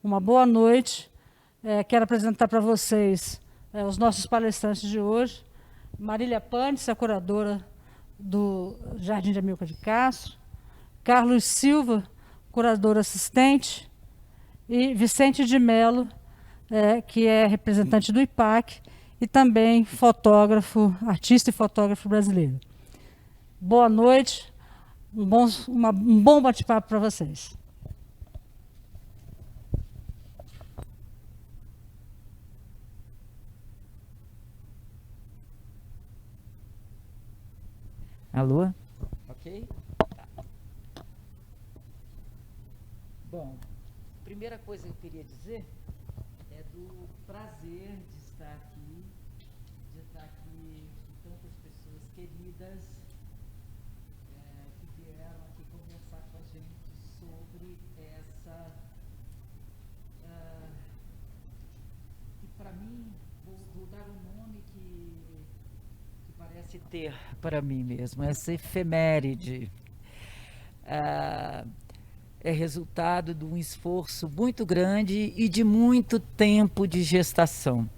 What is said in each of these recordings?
Uma boa noite. Quero apresentar para vocês os nossos palestrantes de hoje. Marília Pantes, a curadora do Jardim de Amilcar de Castro. Carlos Silva, curador assistente. E Vicente de Mello, que é representante do IPAC e também fotógrafo, artista e fotógrafo brasileiro. Boa noite, um bom bate-papo para vocês. Alô? Ok? Tá. Bom, primeira coisa que eu queria dizer é do prazer de estar aqui com tantas pessoas queridas que vieram aqui conversar com a gente sobre essa. Que para mim, vou dar um nome que parece ter para mim mesmo, essa efeméride. É resultado de um esforço muito grande e de muito tempo de gestação,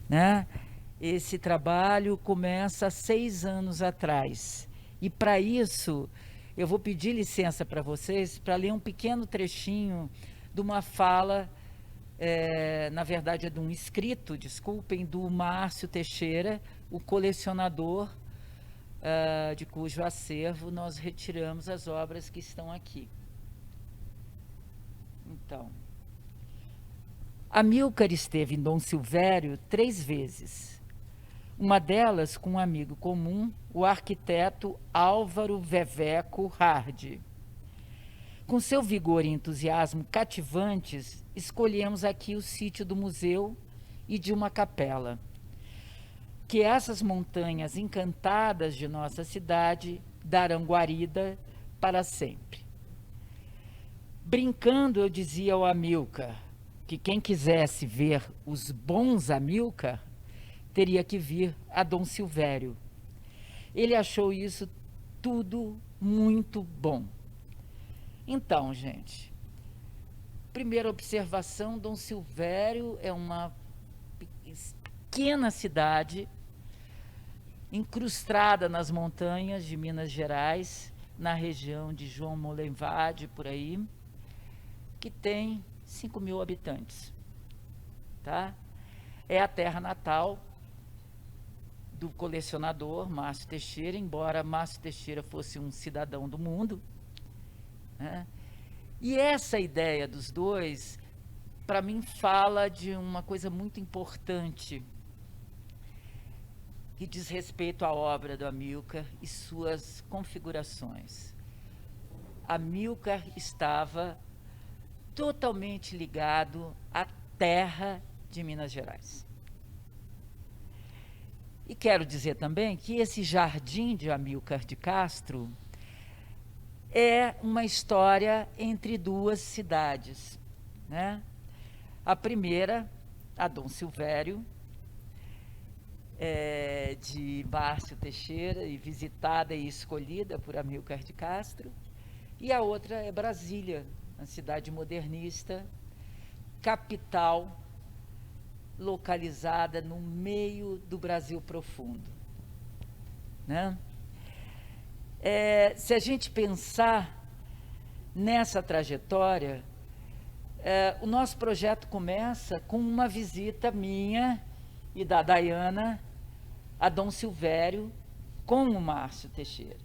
né? Esse trabalho começa há 6 anos atrás. E para isso, eu vou pedir licença para vocês para ler um pequeno trechinho de uma fala, na verdade é de um escrito, desculpem, do Márcio Teixeira, o colecionador de cujo acervo nós retiramos as obras que estão aqui. Então, Amilcar esteve em Dom Silvério 3 vezes. Uma delas com um amigo comum, o arquiteto Álvaro Veveco Hardy. Com seu vigor e entusiasmo cativantes, escolhemos aqui o sítio do museu e de uma capela. Que essas montanhas encantadas de nossa cidade darão guarida para sempre. Brincando, eu dizia ao Amilcar que quem quisesse ver os bons Amilcar teria que vir a Dom Silvério. Ele achou isso tudo muito bom. Então, gente, primeira observação, Dom Silvério é uma pequena cidade incrustada nas montanhas de Minas Gerais, na região de João Molenvade, por aí, que tem 5.000 habitantes, tá? É a terra natal do colecionador Márcio Teixeira, embora Márcio Teixeira fosse um cidadão do mundo, né? E essa ideia dos dois, para mim, fala de uma coisa muito importante que diz respeito à obra do Amilcar e suas configurações. Amilcar estava totalmente ligado à terra de Minas Gerais. E quero dizer também que esse jardim de Amilcar de Castro é uma história entre duas cidades, né? A primeira, a Dom Silvério, de Márcio Teixeira, e visitada e escolhida por Amilcar de Castro, e a outra é Brasília, uma cidade modernista, capital, localizada no meio do Brasil profundo, né? Se a gente pensar nessa trajetória, o nosso projeto começa com uma visita minha e da Dayana a Dom Silvério com o Márcio Teixeira.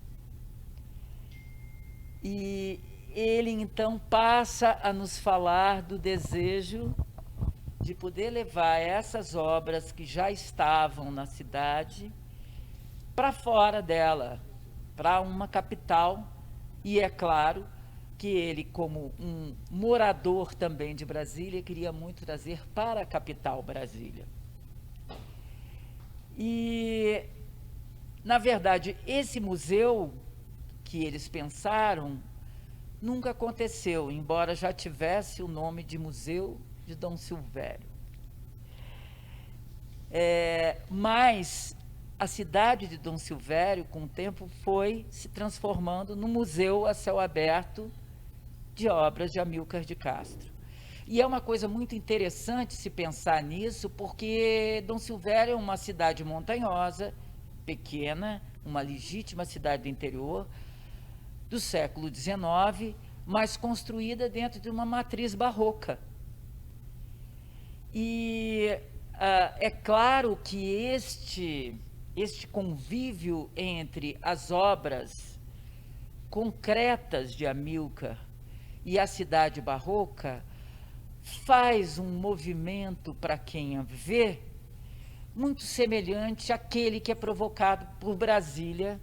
E ele então passa a nos falar do desejo de poder levar essas obras que já estavam na cidade para fora dela, para uma capital, e é claro que ele, como um morador também de Brasília, queria muito trazer para a capital Brasília. E, na verdade, esse museu que eles pensaram nunca aconteceu, embora já tivesse o nome de Museu de Dom Silvério. Mas a cidade de Dom Silvério, com o tempo, foi se transformando num museu a céu aberto de obras de Amilcar de Castro. E é uma coisa muito interessante se pensar nisso, porque Dom Silvério é uma cidade montanhosa, pequena, uma legítima cidade do interior, do século XIX, mas construída dentro de uma matriz barroca. E é claro que este convívio entre as obras concretas de Amilcar e a cidade barroca faz um movimento, para quem a vê, muito semelhante àquele que é provocado por Brasília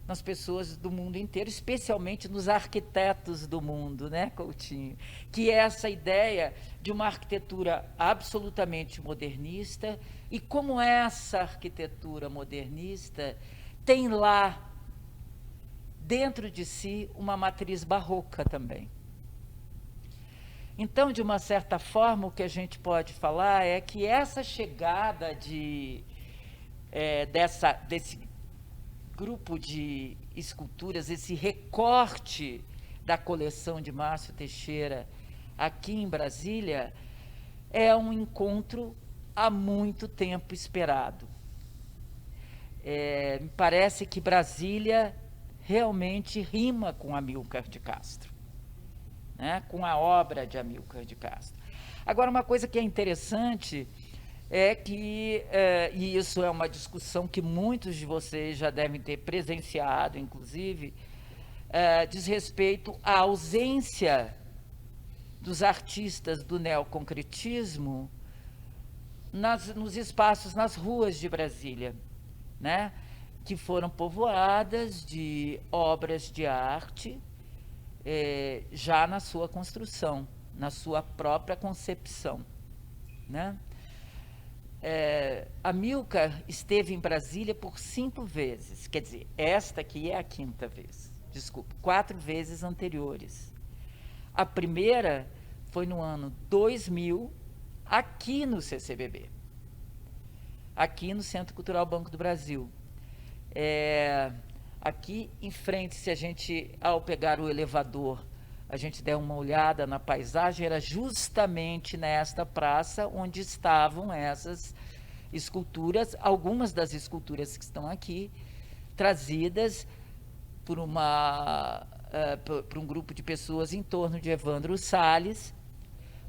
nas pessoas do mundo inteiro, especialmente nos arquitetos do mundo, né, Coutinho? Que é essa ideia de uma arquitetura absolutamente modernista, e como essa arquitetura modernista tem lá, dentro de si, uma matriz barroca também. Então, de uma certa forma, o que a gente pode falar é que essa chegada desse grupo de esculturas, esse recorte da coleção de Márcio Teixeira aqui em Brasília, é um encontro há muito tempo esperado. Me parece que Brasília realmente rima com Amilcar de Castro, né, com a obra de Amilcar de Castro. Agora, uma coisa que é interessante é que, e isso é uma discussão que muitos de vocês já devem ter presenciado, inclusive, diz respeito à ausência dos artistas do neoconcretismo nos espaços, nas ruas de Brasília, né, que foram povoadas de obras de arte, já na sua construção, na sua própria concepção, né? Amilcar esteve em Brasília por 5 vezes, quer dizer, esta aqui é a 5ª vez, desculpa, 4 vezes anteriores. A primeira foi no ano 2000, aqui no CCBB, aqui no Centro Cultural Banco do Brasil. Aqui em frente, se a gente, ao pegar o elevador, a gente der uma olhada na paisagem, era justamente nesta praça onde estavam essas esculturas, algumas das esculturas que estão aqui, trazidas por um grupo de pessoas em torno de Evandro Salles,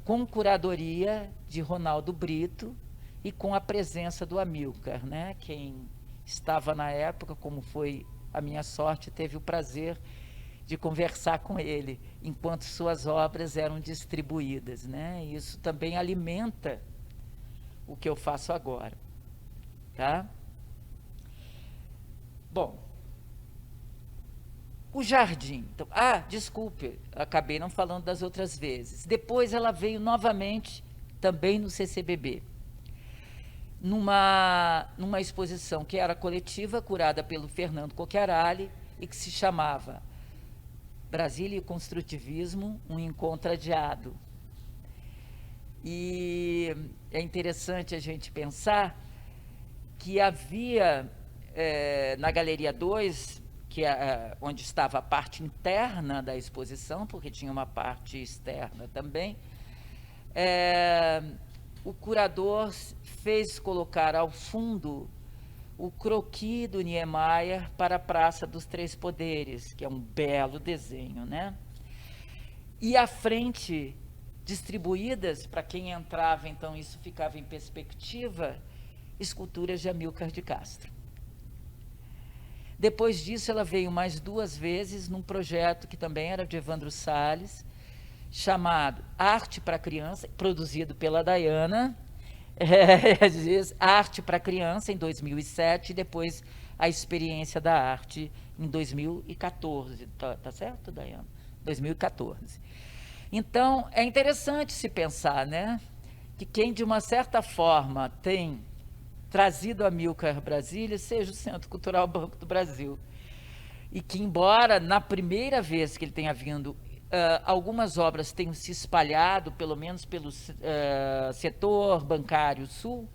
com curadoria de Ronaldo Brito e com a presença do Amilcar, né? Quem estava na época, como foi a minha sorte, teve o prazer de conversar com ele, enquanto suas obras eram distribuídas, né? Isso também alimenta o que eu faço agora, tá? Bom, o jardim. Então, desculpe, acabei não falando das outras vezes. Depois ela veio novamente, também no CCBB, numa exposição que era coletiva, curada pelo Fernando Cocchiarali, e que se chamava Brasília e Construtivismo, um encontro adiado. E é interessante a gente pensar que havia, na Galeria 2, onde estava a parte interna da exposição, porque tinha uma parte externa também, o curador fez colocar ao fundo o croquis do Niemeyer para a Praça dos Três Poderes, que é um belo desenho, né? E à frente, distribuídas, para quem entrava, então isso ficava em perspectiva, esculturas de Amilcar de Castro. Depois disso, ela veio mais 2 vezes num projeto que também era de Evandro Salles, chamado Arte para Criança, produzido pela Dayana, Arte para Criança, em 2007, e depois a Experiência da Arte, em 2014. Tá certo, Dayana? 2014. Então, é interessante se pensar, né, que quem, de uma certa forma, tem trazido a Amilcar Brasília seja o Centro Cultural Banco do Brasil. E que, embora na primeira vez que ele tenha vindo, algumas obras tenham se espalhado, pelo menos pelo setor bancário sul,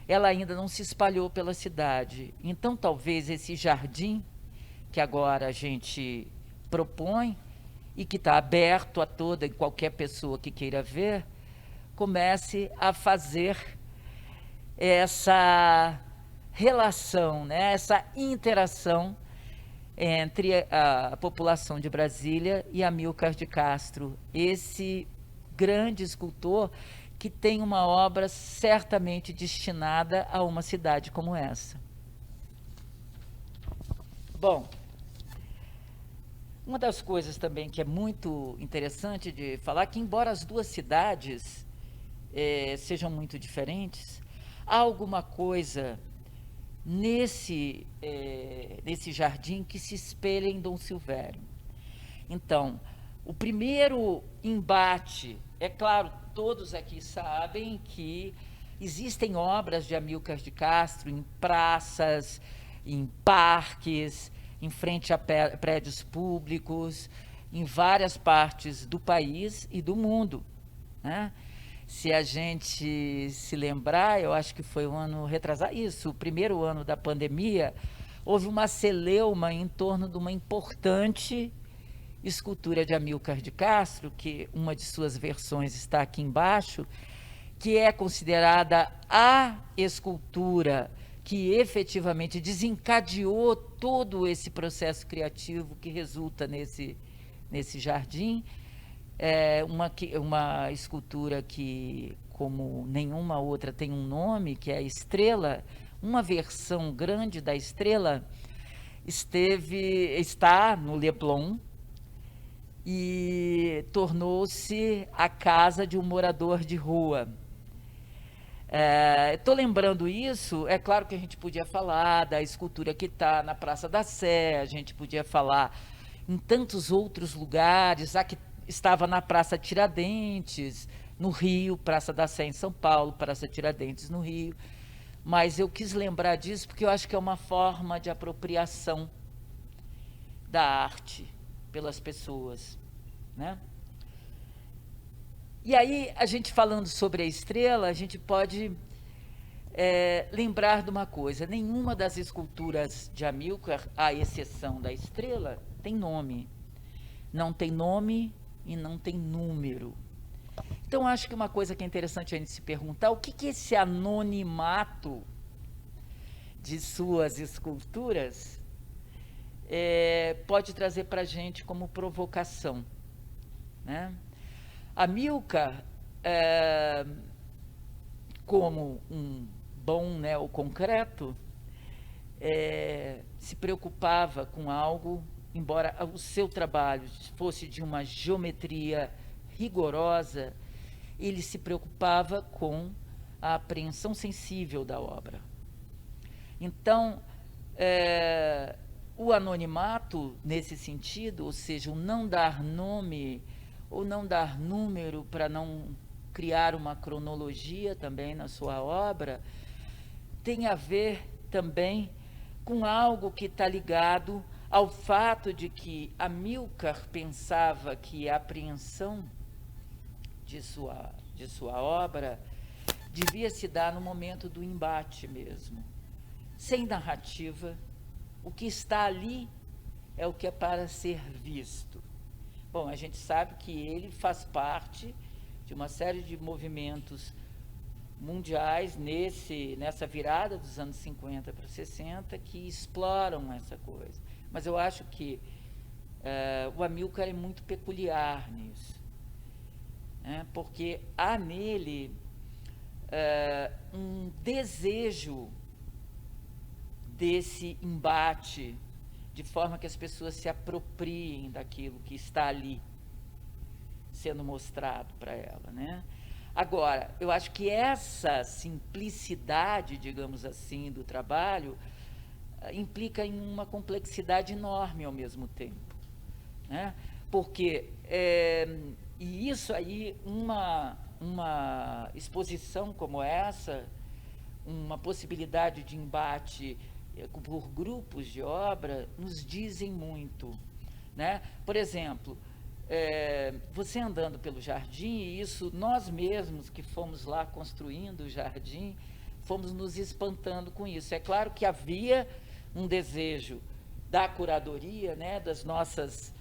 ela ainda não se espalhou pela cidade. Então, talvez esse jardim, que agora a gente propõe, e que está aberto a toda e qualquer pessoa que queira ver, comece a fazer essa relação, né, essa interação entre a população de Brasília e Amílcar de Castro, esse grande escultor que tem uma obra certamente destinada a uma cidade como essa. Bom, uma das coisas também que é muito interessante de falar, que embora as duas cidades sejam muito diferentes, há alguma coisa nesse jardim que se espelha em Dom Silvério. Então, o primeiro embate, é claro, todos aqui sabem que existem obras de Amílcar de Castro em praças, em parques, em frente a prédios públicos, em várias partes do país e do mundo, né? Se a gente se lembrar, eu acho que foi um ano retrasado, isso, o primeiro ano da pandemia, houve uma celeuma em torno de uma importante escultura de Amílcar de Castro, que uma de suas versões está aqui embaixo, que é considerada a escultura que efetivamente desencadeou todo esse processo criativo que resulta nesse jardim. É uma escultura que, como nenhuma outra, tem um nome, que é a Estrela. Uma versão grande da Estrela está no Leblon e tornou-se a casa de um morador de rua. Estou lembrando isso, é claro que a gente podia falar da escultura que está na Praça da Sé, a gente podia falar em tantos outros lugares, a que estava na Praça Tiradentes, no Rio, Praça da Sé em São Paulo, Praça Tiradentes no Rio, mas eu quis lembrar disso porque eu acho que é uma forma de apropriação da arte pelas pessoas, né? E aí, a gente falando sobre a Estrela, a gente pode lembrar de uma coisa: nenhuma das esculturas de Amílcar, à exceção da Estrela, tem nome. Não tem nome e não tem número. Então, acho que uma coisa que é interessante a gente se perguntar, o que esse anonimato de suas esculturas pode trazer para a gente como provocação, né? Amílcar, como um bom neoconcreto, se preocupava com algo, embora o seu trabalho fosse de uma geometria rigorosa, ele se preocupava com a apreensão sensível da obra. Então, o anonimato, nesse sentido, ou seja, o não dar nome ou não dar número para não criar uma cronologia também na sua obra, tem a ver também com algo que está ligado ao fato de que Amílcar pensava que a apreensão de sua obra devia se dar no momento do embate mesmo, sem narrativa. O que está ali é o que é para ser visto. Bom, a gente sabe que ele faz parte de uma série de movimentos mundiais nessa virada dos anos 50 para 60 que exploram essa coisa. Mas eu acho que o Amílcar é muito peculiar nisso, né? Porque há nele um desejo desse embate, de forma que as pessoas se apropriem daquilo que está ali sendo mostrado para ela, né? Agora, eu acho que essa simplicidade, digamos assim, do trabalho implica em uma complexidade enorme ao mesmo tempo, né? Porque, e isso aí, uma exposição como essa, uma possibilidade de embate por grupos de obra, nos dizem muito, né? Por exemplo, você andando pelo jardim, e isso nós mesmos que fomos lá construindo o jardim, fomos nos espantando com isso. É claro que havia um desejo da curadoria, né, das nossas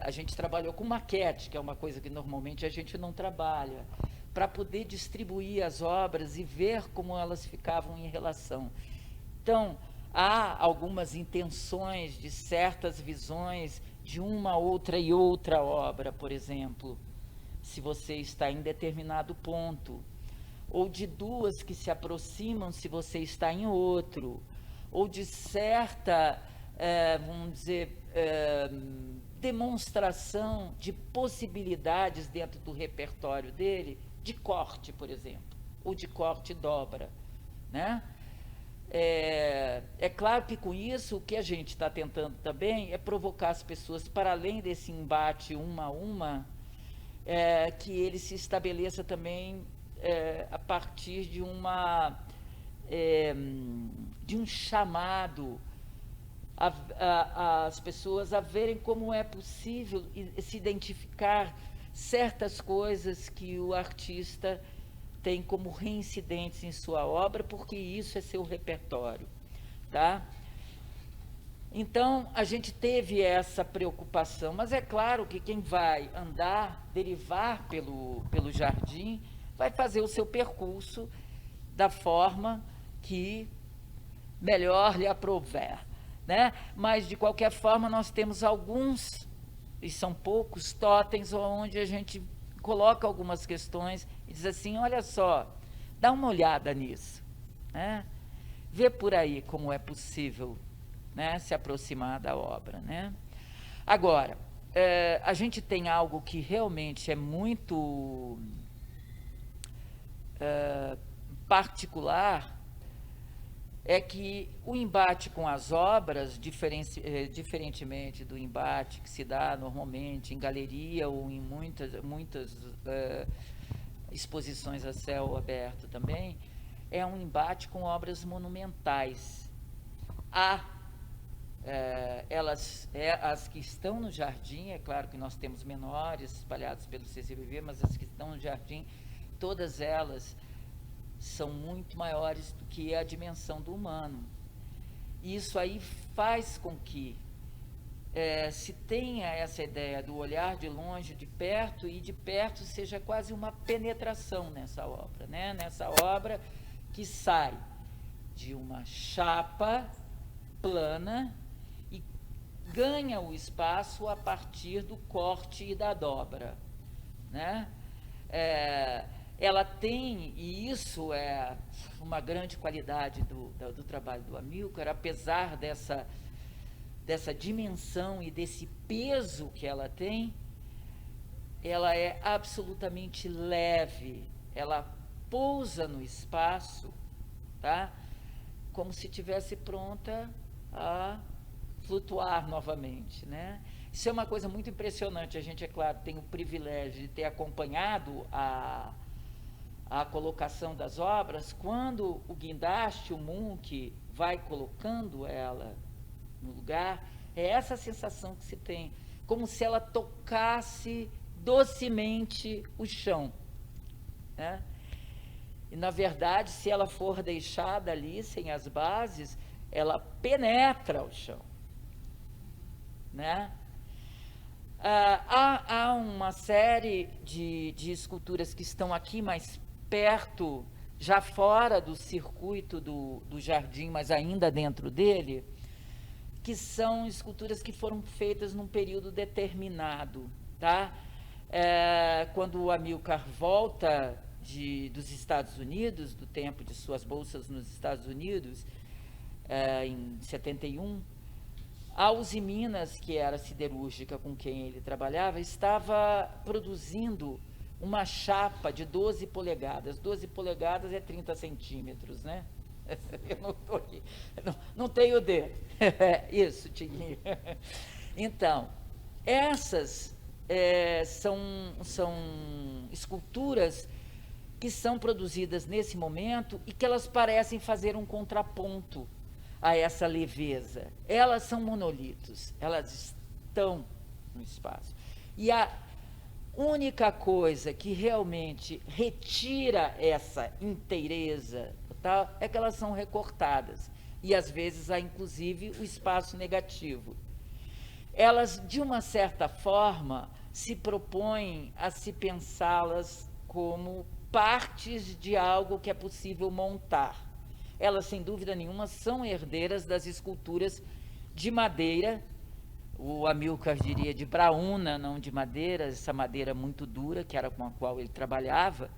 a gente trabalhou com maquete, que é uma coisa que normalmente a gente não trabalha, para poder distribuir as obras e ver como elas ficavam em relação. Então, há algumas intenções de certas visões de uma, outra e outra obra, por exemplo, se você está em determinado ponto, ou de duas que se aproximam se você está em outro, ou de certa, vamos dizer, demonstração de possibilidades dentro do repertório dele, de corte, por exemplo, ou de corte e dobra, né? É claro que com isso o que a gente está tentando também é provocar as pessoas, para além desse embate uma a uma, que ele se estabeleça também a partir de de um chamado as pessoas a verem como é possível se identificar certas coisas que o artista tem como reincidentes em sua obra, porque isso é seu repertório, tá? Então, a gente teve essa preocupação, mas é claro que quem vai andar, derivar pelo jardim, vai fazer o seu percurso da forma que melhor lhe aprouver, né? Mas, de qualquer forma, nós temos alguns, e são poucos, totens onde a gente coloca algumas questões e diz assim, olha só, dá uma olhada nisso, né? Vê por aí como é possível, né, se aproximar da obra, né? Agora, a gente tem algo que realmente é muito particular, é que o embate com as obras, diferentemente do embate que se dá normalmente em galeria ou em muitas exposições a céu aberto também, é um embate com obras monumentais. Há as que estão no jardim, é claro que nós temos menores espalhados pelo CCBB, mas as que estão no jardim, todas elas são muito maiores do que a dimensão do humano. Isso aí faz com que se tenha essa ideia do olhar de longe, de perto, e de perto seja quase uma penetração nessa obra, né? Nessa obra que sai de uma chapa plana e ganha o espaço a partir do corte e da dobra, né? Ela tem, e isso é uma grande qualidade do trabalho do Amilcar, apesar dessa dimensão e desse peso que ela tem, ela é absolutamente leve, ela pousa no espaço, tá? Como se estivesse pronta a flutuar novamente, né? Isso é uma coisa muito impressionante. A gente, é claro, tem o privilégio de ter acompanhado a colocação das obras. Quando o guindaste, o Munch, vai colocando ela no lugar, é essa sensação que se tem, como se ela tocasse docemente o chão, né? E, na verdade, se ela for deixada ali, sem as bases, ela penetra o chão, né? Há uma série de esculturas que estão aqui mais perto, já fora do circuito do jardim, mas ainda dentro dele, que são esculturas que foram feitas num período determinado, tá? Quando o Amilcar volta dos Estados Unidos, do tempo de suas bolsas nos Estados Unidos, em 71, a Uzi Minas, que era a siderúrgica com quem ele trabalhava, estava produzindo uma chapa de 12 polegadas. 12 polegadas é 30 centímetros, né? Eu não estou aqui, não tenho o dedo. Isso, Tiguinho. Então, essas são esculturas que são produzidas nesse momento e que elas parecem fazer um contraponto a essa leveza. Elas são monolitos, elas estão no espaço. E a única coisa que realmente retira essa inteireza é que elas são recortadas. E, às vezes, há, inclusive, o espaço negativo. elas, de uma certa forma, se propõem a se pensá-las como partes de algo que é possível montar. Elas, sem dúvida nenhuma, são herdeiras das esculturas de madeira, o Amilcar diria de braúna, não de madeira, essa madeira muito dura, que era com a qual ele trabalhava,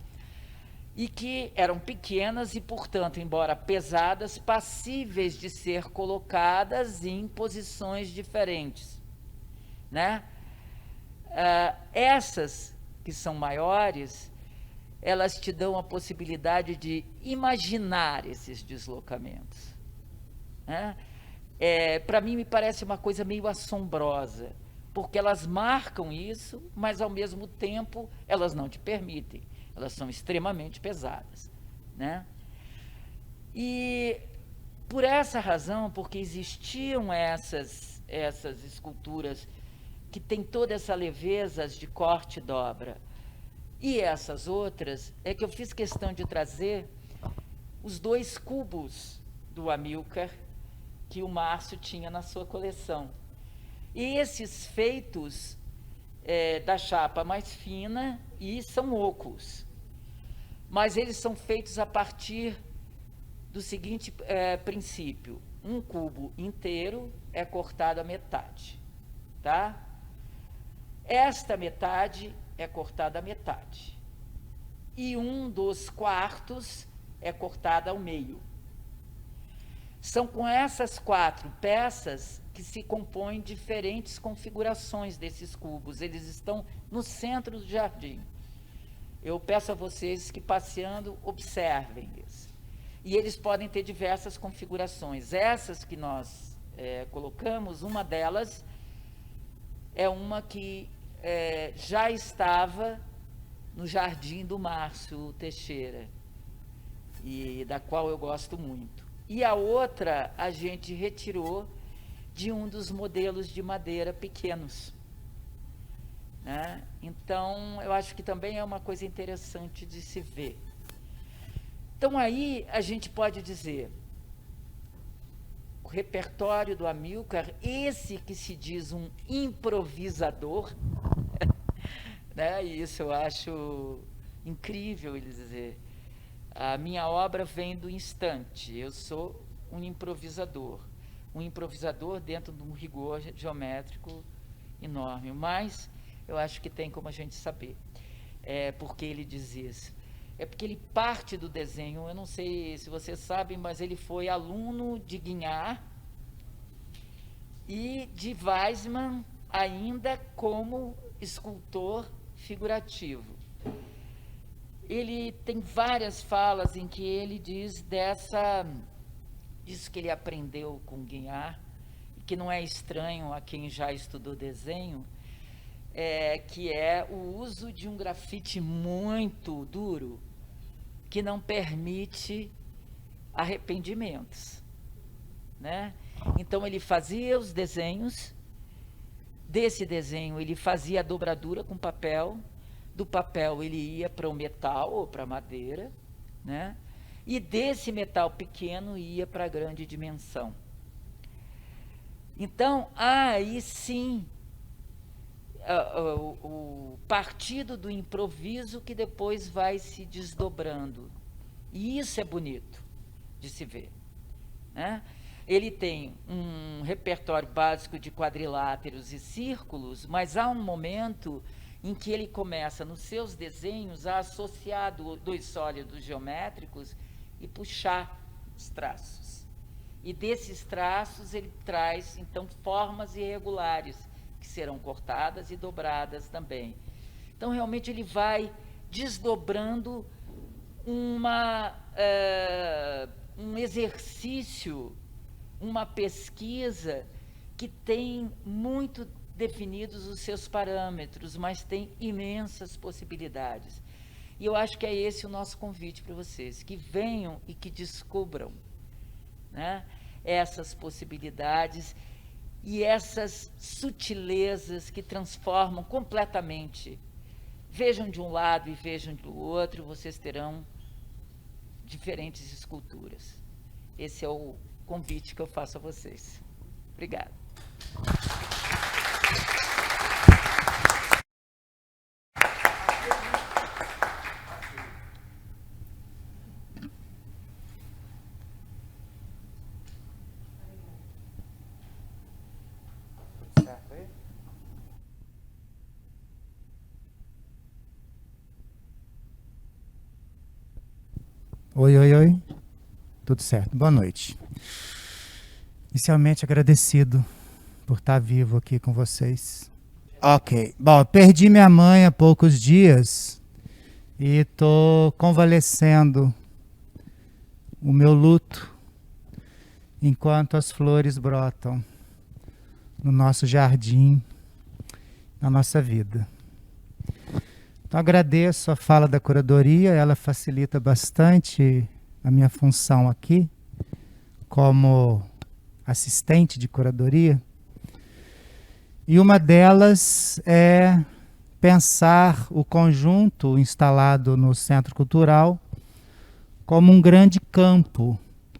e que eram pequenas e, portanto, embora pesadas, passíveis de ser colocadas em posições diferentes, né? Essas que são maiores, elas te dão a possibilidade de imaginar esses deslocamentos, né? Para mim, me parece uma coisa meio assombrosa, porque elas marcam isso, mas, ao mesmo tempo, elas não te permitem. Elas são extremamente pesadas, né? E, por essa razão, porque existiam essas esculturas que têm toda essa leveza de corte e dobra, e essas outras, é que eu fiz questão de trazer os 2 cubos do Amilcar que o Márcio tinha na sua coleção. E esses feitos da chapa mais fina e são ocos. Mas eles são feitos a partir do seguinte princípio: um cubo inteiro é cortado à metade, tá? Esta metade é cortada à metade. E 1/4 é cortada ao meio. São com essas 4 peças que se compõem diferentes configurações desses cubos. Eles estão no centro do jardim. Eu peço a vocês que, passeando, observem isso. E eles podem ter diversas configurações. Essas que nós colocamos, uma delas é uma que já estava no jardim do Márcio Teixeira, e da qual eu gosto muito. E a outra a gente retirou de um dos modelos de madeira pequenos, né? Então, eu acho que também é uma coisa interessante de se ver. Então, aí a gente pode dizer, o repertório do Amilcar, esse que se diz um improvisador, né? E isso eu acho incrível ele dizer. A minha obra vem do instante, eu sou um improvisador dentro de um rigor geométrico enorme, mas eu acho que tem como a gente saber porque ele diz isso. É porque ele parte do desenho, eu não sei se vocês sabem, mas ele foi aluno de Guignard e de Weissmann ainda como escultor figurativo. Ele tem várias falas em que ele diz disso que ele aprendeu com Guignard, que não é estranho a quem já estudou desenho, que é o uso de um grafite muito duro, que não permite arrependimentos, né? Então ele fazia os desenhos, desse desenho ele fazia a dobradura com papel, do papel ele ia para o metal ou para a madeira, né? E desse metal pequeno ia para a grande dimensão. Então, aí sim, o partido do improviso que depois vai se desdobrando. E isso é bonito de se ver, né? Ele tem um repertório básico de quadriláteros e círculos, mas há um momento em que ele começa, nos seus desenhos, a associar 2 sólidos geométricos e puxar os traços. E desses traços ele traz, então, formas irregulares, que serão cortadas e dobradas também. Então, realmente, ele vai desdobrando um exercício, uma pesquisa que tem muito definidos os seus parâmetros, mas tem imensas possibilidades. E eu acho que é esse o nosso convite para vocês, que venham e que descubram, né, essas possibilidades e essas sutilezas que transformam completamente. Vejam de um lado e vejam do outro, vocês terão diferentes esculturas. Esse é o convite que eu faço a vocês. Obrigada. Oi, oi, oi. Tudo certo. Boa noite. Inicialmente agradecido por estar vivo aqui com vocês. Ok. Bom, perdi minha mãe há poucos dias e estou convalescendo o meu luto enquanto as flores brotam no nosso jardim, na nossa vida. Então agradeço a fala da curadoria, ela facilita bastante a minha função aqui como assistente de curadoria. E uma delas é pensar o conjunto instalado no Centro Cultural como um grande campo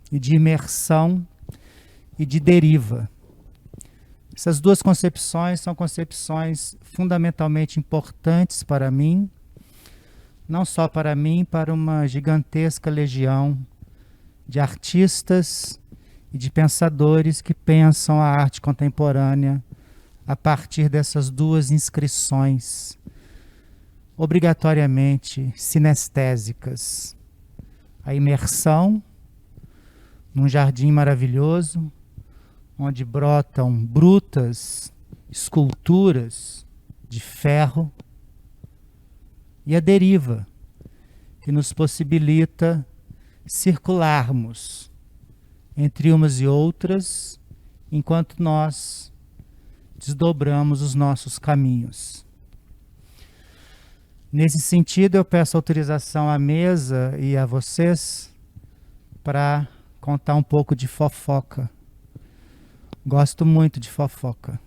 de imersão e de deriva. Essas duas concepções são concepções fundamentalmente importantes para mim, não só para mim, para uma gigantesca legião de artistas e de pensadores que pensam a arte contemporânea a partir dessas duas inscrições obrigatoriamente sinestésicas. A imersão num jardim maravilhoso, onde brotam brutas esculturas de ferro, e a deriva, que nos possibilita circularmos entre umas e outras, enquanto nós desdobramos os nossos caminhos. Nesse sentido, eu peço autorização à mesa e a vocês para contar um pouco de fofoca. Gosto muito de fofoca.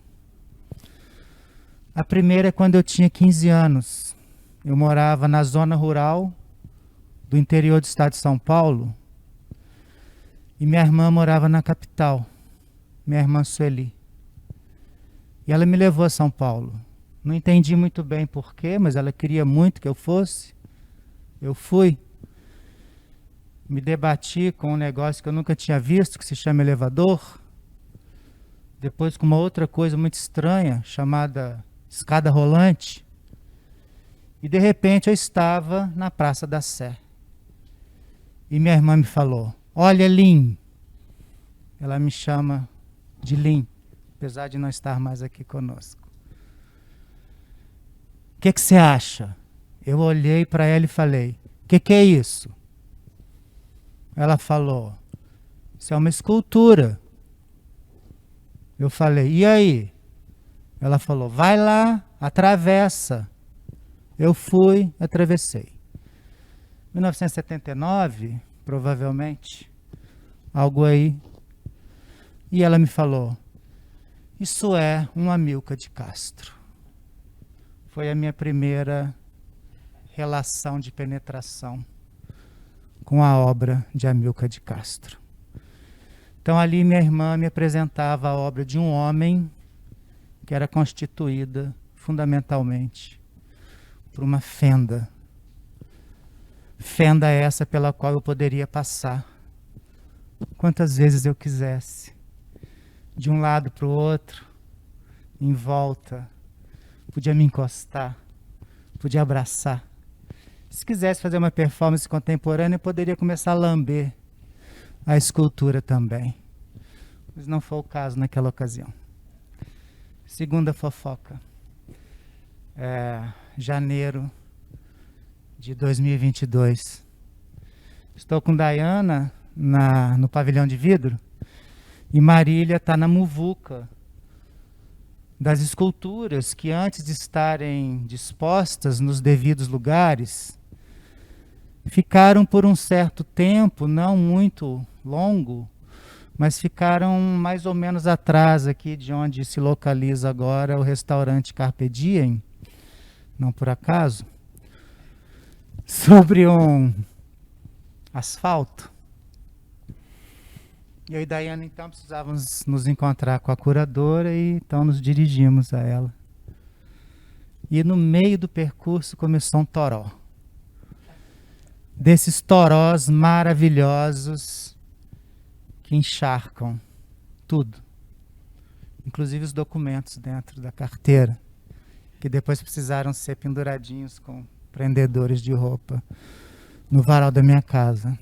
A primeira é quando eu tinha 15 anos. Eu morava na zona rural do interior do estado de São Paulo e minha irmã morava na capital, minha irmã Sueli. E ela me levou a São Paulo. Não entendi muito bem porquê, mas ela queria muito que eu fosse. Eu fui. Me debati com um negócio que eu nunca tinha visto, que se chama elevador. Depois com uma outra coisa muito estranha, chamada escada rolante. E de repente eu estava na Praça da Sé. E minha irmã me falou: olha, Lin. Ela me chama de Lin, apesar de não estar mais aqui conosco. O que você acha? Eu olhei para ela e falei: o que é isso? Ela falou: isso é uma escultura. Eu falei: e aí? Ela falou: vai lá, atravessa. Eu fui, atravessei. 1979, provavelmente, algo aí. E ela me falou: isso é um Amilcar de Castro. Foi a minha primeira relação de penetração com a obra de Amilcar de Castro. Então ali minha irmã me apresentava a obra de um homem que era constituída fundamentalmente por uma fenda. Fenda essa pela qual eu poderia passar quantas vezes eu quisesse, de um lado para o outro, em volta. Podia me encostar, podia abraçar. Se quisesse fazer uma performance contemporânea, eu poderia começar a lamber a escultura também. Mas não foi o caso naquela ocasião. Segunda fofoca. Janeiro de 2022. Estou com Dayana no pavilhão de vidro e Marília está na muvuca das esculturas que, antes de estarem dispostas nos devidos lugares, ficaram por um certo tempo, não muito longo, mas ficaram mais ou menos atrás aqui de onde se localiza agora o restaurante Carpe Diem, não por acaso, sobre um asfalto. E eu e Dayana então precisávamos nos encontrar com a curadora e então nos dirigimos a ela. E no meio do percurso começou um toró. Desses torós maravilhosos que encharcam tudo, inclusive os documentos dentro da carteira, que depois precisaram ser penduradinhos com prendedores de roupa no varal da minha casa.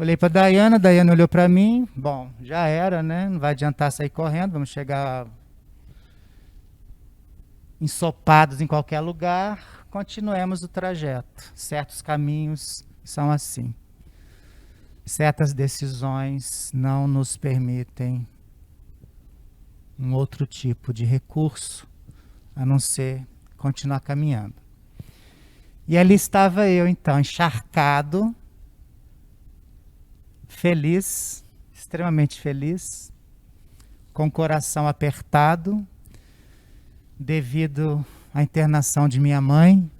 Olhei para a Daiane olhou para mim. Bom, já era, né? Não vai adiantar sair correndo, vamos chegar ensopados em qualquer lugar. Continuemos o trajeto. Certos caminhos são assim. Certas decisões não nos permitem um outro tipo de recurso, a não ser continuar caminhando. E ali estava eu, então, encharcado, feliz, extremamente feliz, com o coração apertado, devido à internação de minha mãe.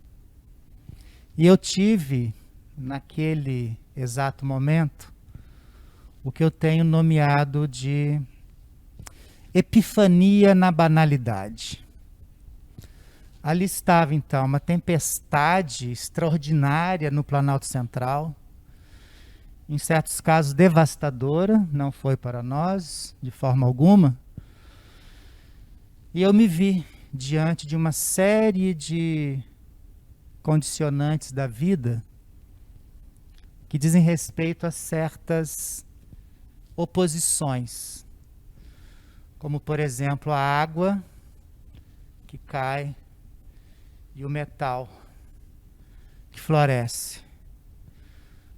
E eu tive, naquele exato momento, o que eu tenho nomeado de epifania na banalidade. Ali estava, então, uma tempestade extraordinária no Planalto Central, em certos casos devastadora, não foi para nós, de forma alguma. E eu me vi diante de uma série de condicionantes da vida que dizem respeito a certas oposições, como, por exemplo, a água que cai e o metal que floresce.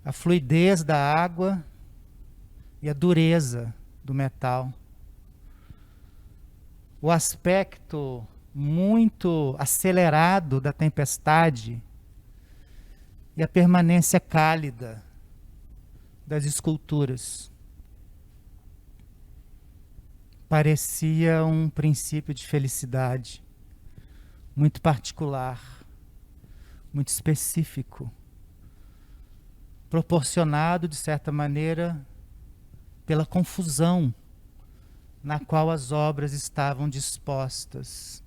A fluidez da água e a dureza do metal. O aspecto muito acelerado da tempestade e a permanência cálida das esculturas. Parecia um princípio de felicidade muito particular, muito específico, proporcionado, de certa maneira, pela confusão na qual as obras estavam dispostas.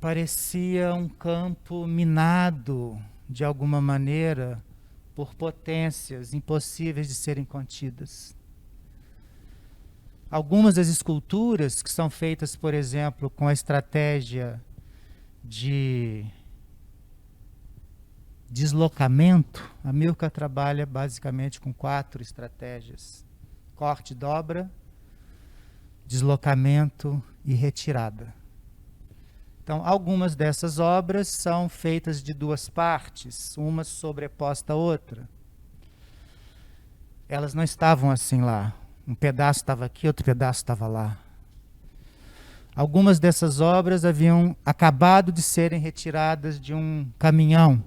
Parecia um campo minado, de alguma maneira, por potências impossíveis de serem contidas. Algumas das esculturas que são feitas, por exemplo, com a estratégia de deslocamento, a Milka trabalha basicamente com 4 estratégias: corte, dobra, deslocamento e retirada. Então, algumas dessas obras são feitas de 2 partes, uma sobreposta à outra. Elas não estavam assim lá. Um pedaço estava aqui, outro pedaço estava lá. Algumas dessas obras haviam acabado de serem retiradas de um caminhão.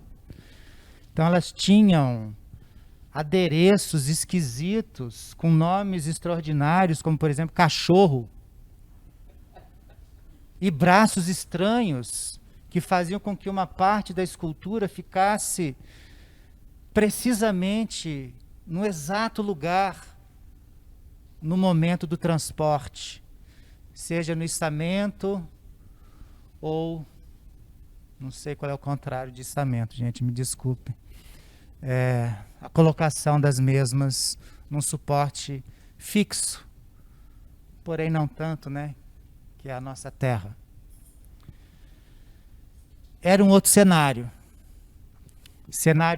Então elas tinham adereços esquisitos, com nomes extraordinários, como, por exemplo, cachorro. E braços estranhos, que faziam com que uma parte da escultura ficasse precisamente no exato lugar, no momento do transporte, seja no içamento ou, não sei qual é o contrário de içamento, gente, me desculpe, a colocação das mesmas num suporte fixo, porém não tanto, né, que é a nossa terra. Era um outro cenário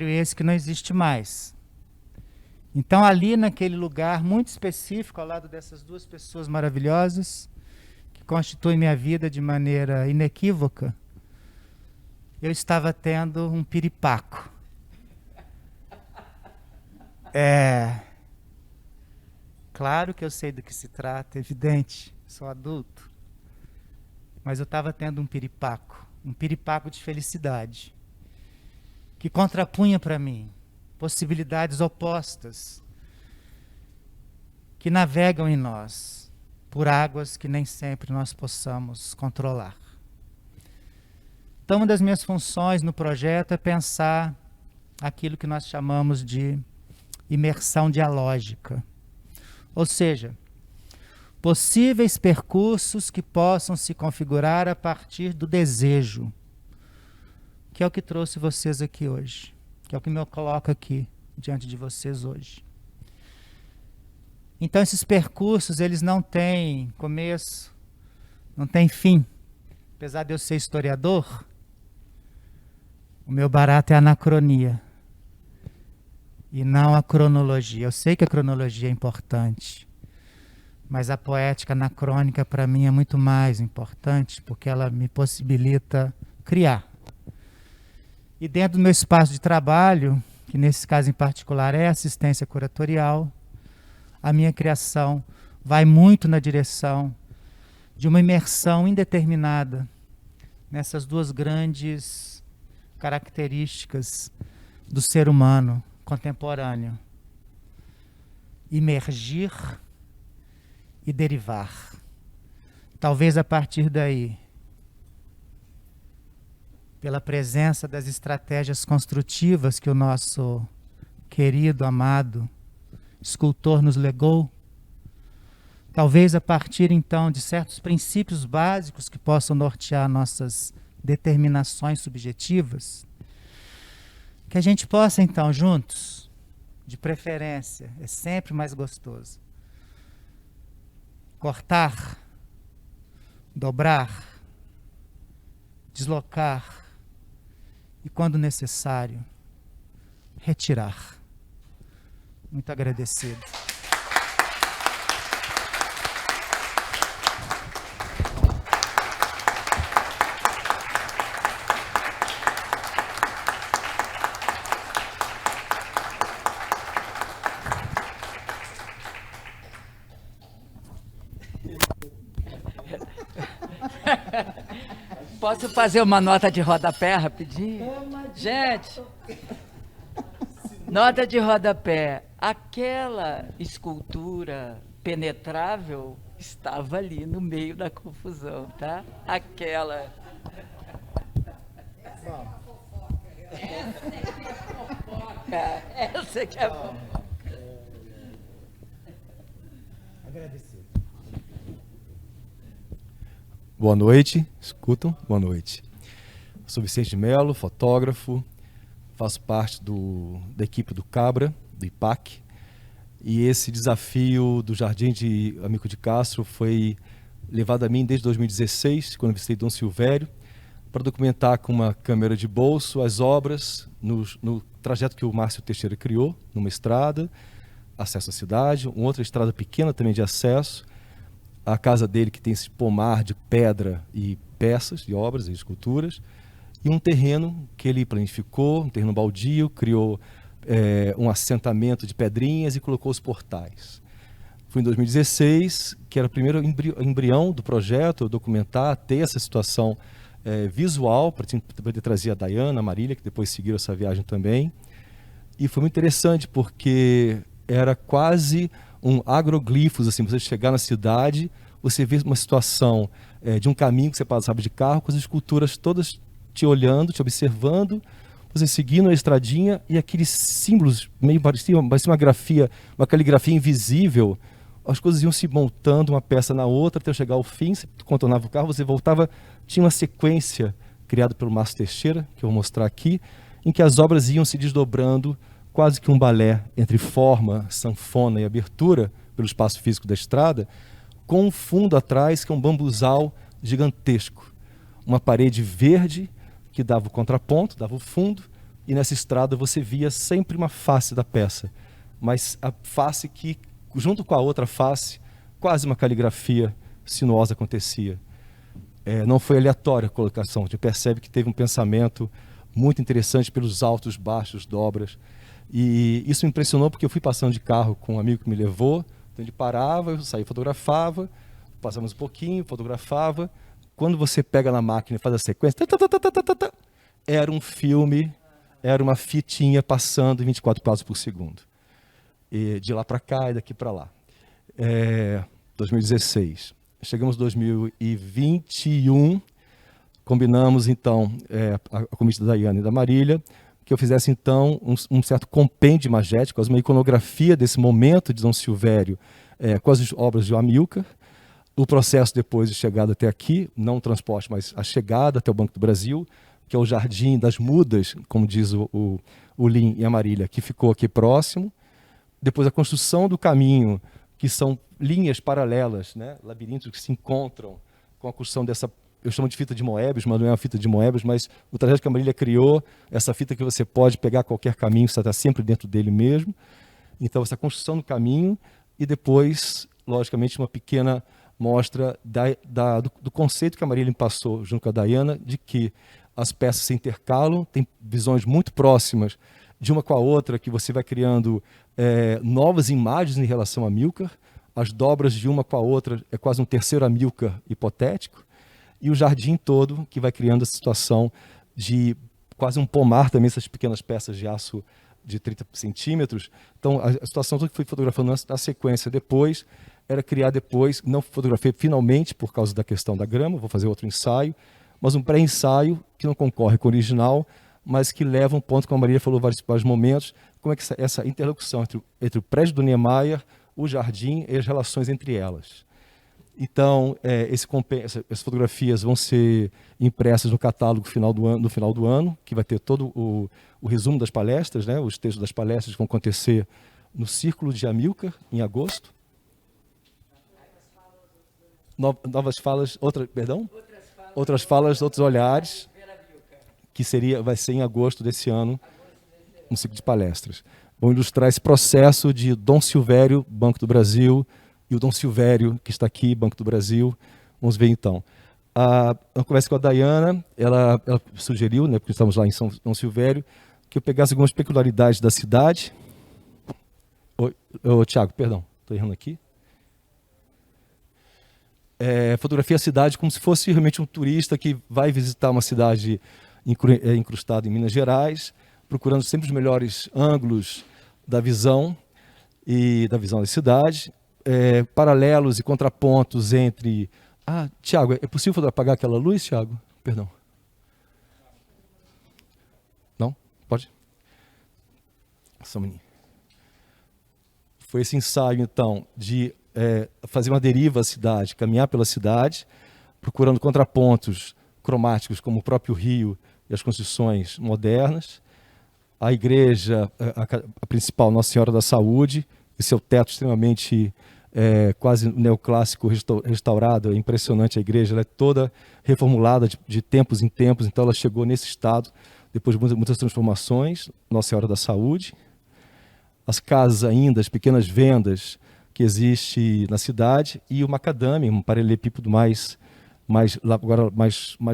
esse que não existe mais. Então, ali naquele lugar muito específico, ao lado dessas 2 pessoas maravilhosas, que constituem minha vida de maneira inequívoca, eu estava tendo um piripaco. Claro que eu sei do que se trata, é evidente, sou adulto. Mas eu estava tendo um piripaco de felicidade, que contrapunha para mim possibilidades opostas que navegam em nós por águas que nem sempre nós possamos controlar. Então, uma das minhas funções no projeto é pensar aquilo que nós chamamos de imersão dialógica. Ou seja, possíveis percursos que possam se configurar a partir do desejo, que é o que trouxe vocês aqui hoje, que é o que me coloca aqui diante de vocês hoje. Então esses percursos, eles não têm começo, não têm fim. Apesar de eu ser historiador, o meu barato é a anacronia. e não a cronologia. Eu sei que a cronologia é importante, mas a poética anacrônica para mim é muito mais importante, porque ela me possibilita criar. E dentro do meu espaço de trabalho, que nesse caso em particular é assistência curatorial, a minha criação vai muito na direção de uma imersão indeterminada nessas duas grandes características do ser humano contemporâneo: imergir e derivar. Talvez a partir daí, pela presença das estratégias construtivas que o nosso querido, amado escultor nos legou, talvez a partir então de certos princípios básicos que possam nortear nossas determinações subjetivas, que a gente possa então juntos, de preferência, é sempre mais gostoso, cortar, dobrar, deslocar e, quando necessário, retirar. Muito agradecido. Posso fazer uma nota de rodapé rapidinho? Gente, nota de rodapé. Aquela escultura penetrável estava ali no meio da confusão, tá? Aquela. Essa que é a fofoca. Agradecido. Boa noite, escutam? Boa noite. Sou Vicente de Mello, fotógrafo, faço parte da equipe do Cabra, do IPAC, e esse desafio do Jardim de Amilcar de Castro foi levado a mim desde 2016, quando visitei Dom Silvério, para documentar com uma câmera de bolso as obras no trajeto que o Márcio Teixeira criou, numa estrada, acesso à cidade, uma outra estrada pequena também de acesso, a casa dele que tem esse pomar de pedra e peças de obras e esculturas, e um terreno que ele planificou, um terreno baldio, criou um assentamento de pedrinhas e colocou os portais. Foi em 2016, que era o primeiro embrião do projeto, documentar, ter essa situação visual, para poder trazer a Dayana, a Marília, que depois seguiram essa viagem também. E foi muito interessante, porque era quase um agroglifos, assim, você chegar na cidade, você vê uma situação de um caminho que você passava de carro, com as esculturas todas te olhando, te observando, você seguindo a estradinha e aqueles símbolos, meio parecia uma grafia, uma caligrafia invisível, as coisas iam se montando uma peça na outra até chegar ao fim. Você contornava o carro, você voltava, tinha uma sequência criada pelo Márcio Teixeira, que eu vou mostrar aqui, em que as obras iam se desdobrando, quase que um balé entre forma, sanfona e abertura, pelo espaço físico da estrada, com um fundo atrás, que é um bambuzal gigantesco. Uma parede verde, que dava o contraponto, dava o fundo, e nessa estrada você via sempre uma face da peça, mas a face que, junto com a outra face, quase uma caligrafia sinuosa acontecia. Não foi aleatória a colocação, a gente percebe que teve um pensamento muito interessante pelos altos, baixos, dobras, e isso me impressionou porque eu fui passando de carro com um amigo que me levou, então ele parava, eu saía, fotografava, passamos um pouquinho, fotografava. Quando você pega na máquina e faz a sequência, era um filme, era uma fitinha passando em 24 quadros por segundo. E de lá para cá e daqui para lá. 2016. Chegamos em 2021, combinamos então a comissão da Dayana e da Marília, que eu fizesse então um certo compêndio imagético, quase uma iconografia desse momento de Dom Silvério, com as obras de Amilcar. O processo depois de chegada até aqui, não o transporte, mas a chegada até o Banco do Brasil, que é o Jardim das Mudas, como diz o Lin e a Marília, que ficou aqui próximo. Depois a construção do caminho, que são linhas paralelas, né? Labirintos que se encontram com a construção dessa eu chamo de fita de Moebius, mas não é uma fita de Moebius, mas o trajeto que a Marília criou, essa fita que você pode pegar qualquer caminho, você está sempre dentro dele mesmo. Então, essa construção do caminho e depois, logicamente, uma pequena mostra do conceito que a Marília me passou junto com a Dayana, de que as peças se intercalam, tem visões muito próximas de uma com a outra, que você vai criando novas imagens em relação a Amilcar. As dobras de uma com a outra é quase um terceiro Amilcar hipotético. E o jardim todo, que vai criando essa situação de quase um pomar também, essas pequenas peças de aço de 30 centímetros. Então, a situação toda que fui fotografando na sequência depois, era criar depois, não fotografei finalmente por causa da questão da grama, vou fazer outro ensaio, mas um pré-ensaio que não concorre com o original, mas que leva um ponto, como a Maria falou em vários momentos, como é que essa interlocução entre o prédio do Niemeyer, o jardim e as relações entre elas. Então, essas fotografias vão ser impressas no catálogo no final do ano, que vai ter todo o resumo das palestras, né? Os textos das palestras vão acontecer no Círculo de Amilcar, em agosto. Novas falas, outras falas, outros olhares, que vai ser em agosto desse ano, um ciclo de palestras. Vão ilustrar esse processo de Dom Silvério, Banco do Brasil, e o Dom Silvério, que está aqui, Banco do Brasil. Vamos ver então. Eu conversa com a Dayana, ela sugeriu, né, porque estamos lá em São Dom Silvério, que eu pegasse algumas peculiaridades da cidade. Tiago, perdão, estou errando aqui. Fotografia a cidade como se fosse realmente um turista que vai visitar uma cidade incrustada em Minas Gerais, procurando sempre os melhores ângulos da visão da cidade, paralelos e contrapontos entre... Tiago, é possível apagar aquela luz, Tiago? Perdão. Não? Pode? Só um minutinho. Foi esse ensaio, então, de fazer uma deriva à cidade, caminhar pela cidade, procurando contrapontos cromáticos, como o próprio rio e as construções modernas. A igreja, a principal, Nossa Senhora da Saúde, e seu teto extremamente quase neoclássico restaurado, é impressionante a igreja, ela é toda reformulada de tempos em tempos, então ela chegou nesse estado, depois de muitas transformações, Nossa Senhora da Saúde. As casas ainda, as pequenas vendas que existem na cidade, e o macadame, um paralelepípedo mais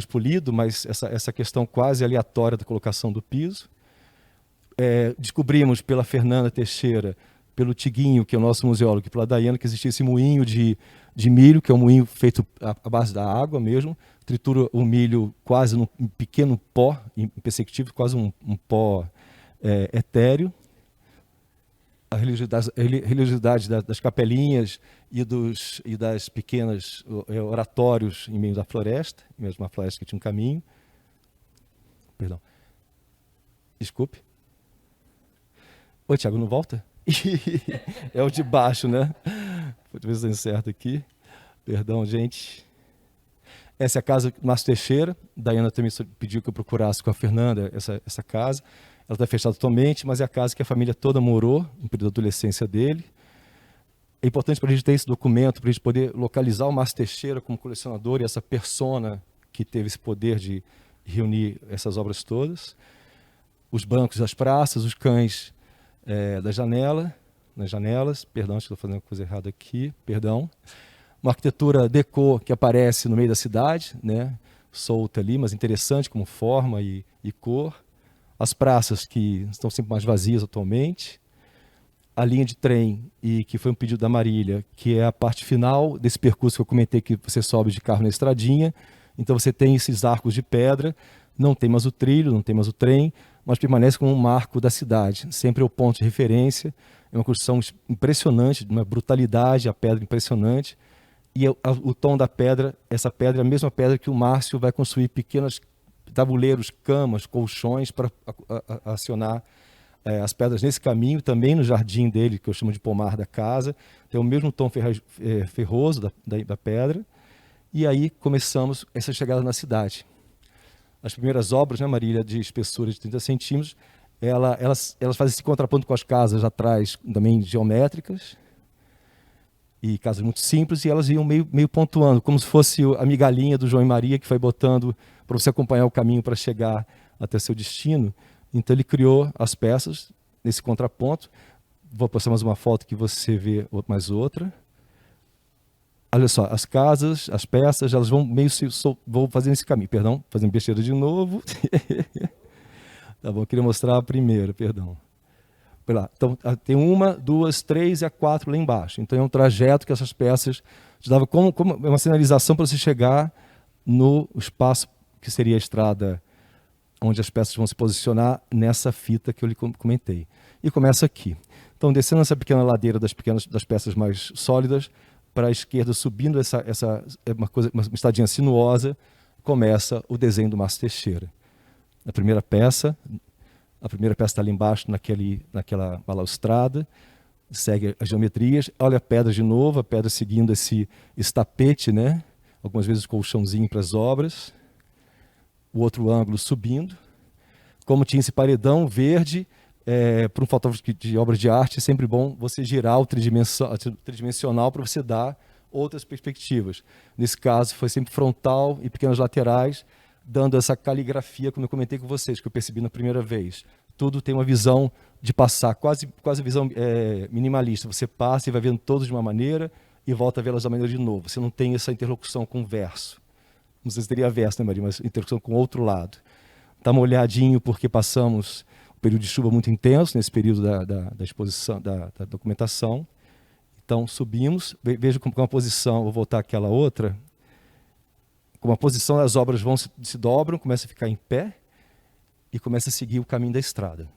polido, mas essa questão quase aleatória da colocação do piso. Descobrimos pela Fernanda Teixeira, pelo Tiguinho, que é o nosso museólogo, e pela Dayana, que existia esse moinho de milho, que é um moinho feito à base da água mesmo, tritura o milho quase num pequeno pó imperceptível, quase um pó etéreo. A religiosidade das capelinhas e das pequenas oratórios em meio da floresta, mesmo uma floresta que tinha um caminho. Perdão. Desculpe. Oi, Tiago, não volta? É o de baixo, né? Vou ver se está certo aqui. Perdão, gente. Essa é a casa do Márcio Teixeira. Dayana também pediu que eu procurasse com a Fernanda essa casa. Ela está fechada totalmente, mas é a casa que a família toda morou no período da adolescência dele. É importante para a gente ter esse documento, para a gente poder localizar o Márcio Teixeira como colecionador e essa persona que teve esse poder de reunir essas obras todas. Os bancos das praças, os cães nas janelas, perdão, estou fazendo uma coisa errada aqui, perdão. Uma arquitetura deco que aparece no meio da cidade, né? Solta ali, mas interessante como forma e cor. As praças que estão sempre mais vazias atualmente. A linha de trem, e que foi um pedido da Marília, que é a parte final desse percurso que eu comentei, que você sobe de carro na estradinha. Então você tem esses arcos de pedra, não tem mais o trilho, não tem mais o trem, mas permanece como um marco da cidade. Sempre é o ponto de referência. É uma construção impressionante, de uma brutalidade, a pedra impressionante. E o tom da pedra, essa pedra é a mesma pedra que o Márcio vai construir pequenos tabuleiros, camas, colchões para acionar as pedras nesse caminho, também no jardim dele, que eu chamo de pomar da casa. Tem o mesmo tom ferroso da pedra. E aí começamos essa chegada na cidade. As primeiras obras, né, Marília, de espessura de 30 centímetros, elas fazem esse contraponto com as casas atrás, também geométricas. e casas muito simples, e elas iam meio pontuando, como se fosse a migalhinha do João e Maria que foi botando para você acompanhar o caminho para chegar até seu destino. Então ele criou as peças nesse contraponto. Vou passar mais uma foto que você vê mais outra. Olha só, as casas, as peças, elas vão vão fazendo esse caminho. Perdão, fazendo besteira de novo. Tá bom, eu queria mostrar a primeira, perdão. Lá. Então, tem 1, 2, 3 e a 4 lá embaixo. Então, é um trajeto que essas peças te davam como uma sinalização para você chegar no espaço que seria a estrada onde as peças vão se posicionar nessa fita que eu lhe comentei. E começa aqui. Então, descendo essa pequena ladeira das peças mais sólidas, para a esquerda, subindo uma estradinha sinuosa, começa o desenho do Márcio Teixeira. A primeira peça está ali embaixo, naquela balaustrada, segue as geometrias, olha a pedra de novo, a pedra seguindo esse tapete, né? Algumas vezes colchãozinho para as obras, o outro ângulo subindo. Como tinha esse paredão verde, para um fotógrafo de obras de arte, é sempre bom você girar o tridimensional para você dar outras perspectivas. Nesse caso, foi sempre frontal e pequenas laterais, dando essa caligrafia, como eu comentei com vocês, que eu percebi na primeira vez. Tudo tem uma visão de passar, quase visão minimalista. Você passa e vai vendo todos de uma maneira e volta a vê-las da maneira de novo. Você não tem essa interlocução com o verso. Não sei se teria verso, né, Maria? Mas interlocução com o outro lado. Está molhadinho porque passamos um período de chuva muito intenso, nesse período da exposição, da documentação. Então, subimos. Veja como uma posição, vou voltar àquela outra. Como a posição das obras se dobram, começa a ficar em pé e começa a seguir o caminho da estrada.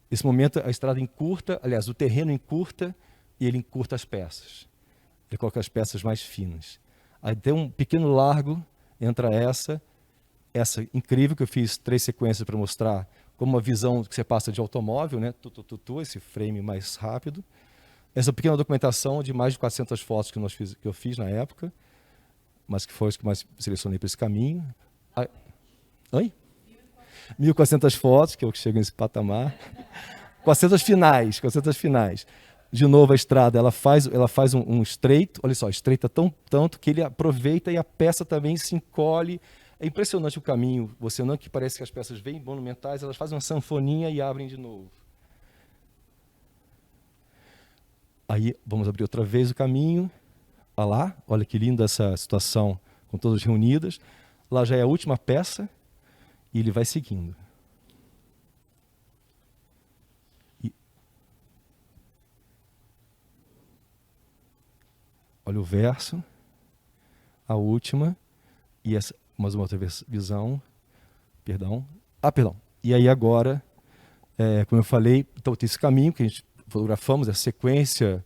Nesse momento, a estrada encurta, aliás, o terreno encurta e ele encurta as peças. Ele coloca as peças mais finas. Aí tem um pequeno largo entre essa incrível, que eu fiz 3 sequências para mostrar como uma visão que você passa de automóvel, né? Esse frame mais rápido. Essa pequena documentação de mais de 400 fotos que eu fiz na época, mas que foi as que mais selecionei para esse caminho. Oi? 1.400 fotos, que eu chego nesse patamar. 400 finais. De novo, a estrada, ela faz um estreito, olha só, estreita tanto que ele aproveita e a peça também se encolhe. É impressionante o caminho, você não, que parece que as peças vêm monumentais, elas fazem uma sanfoninha e abrem de novo. Aí, vamos abrir outra vez o caminho. Olha lá, olha que linda essa situação, com todas reunidas. Lá já é a última peça e ele vai seguindo. Olha o verso, a última, e essa, mais uma outra visão, perdão. E aí agora, como eu falei, então tem esse caminho que a gente fotografamos, a sequência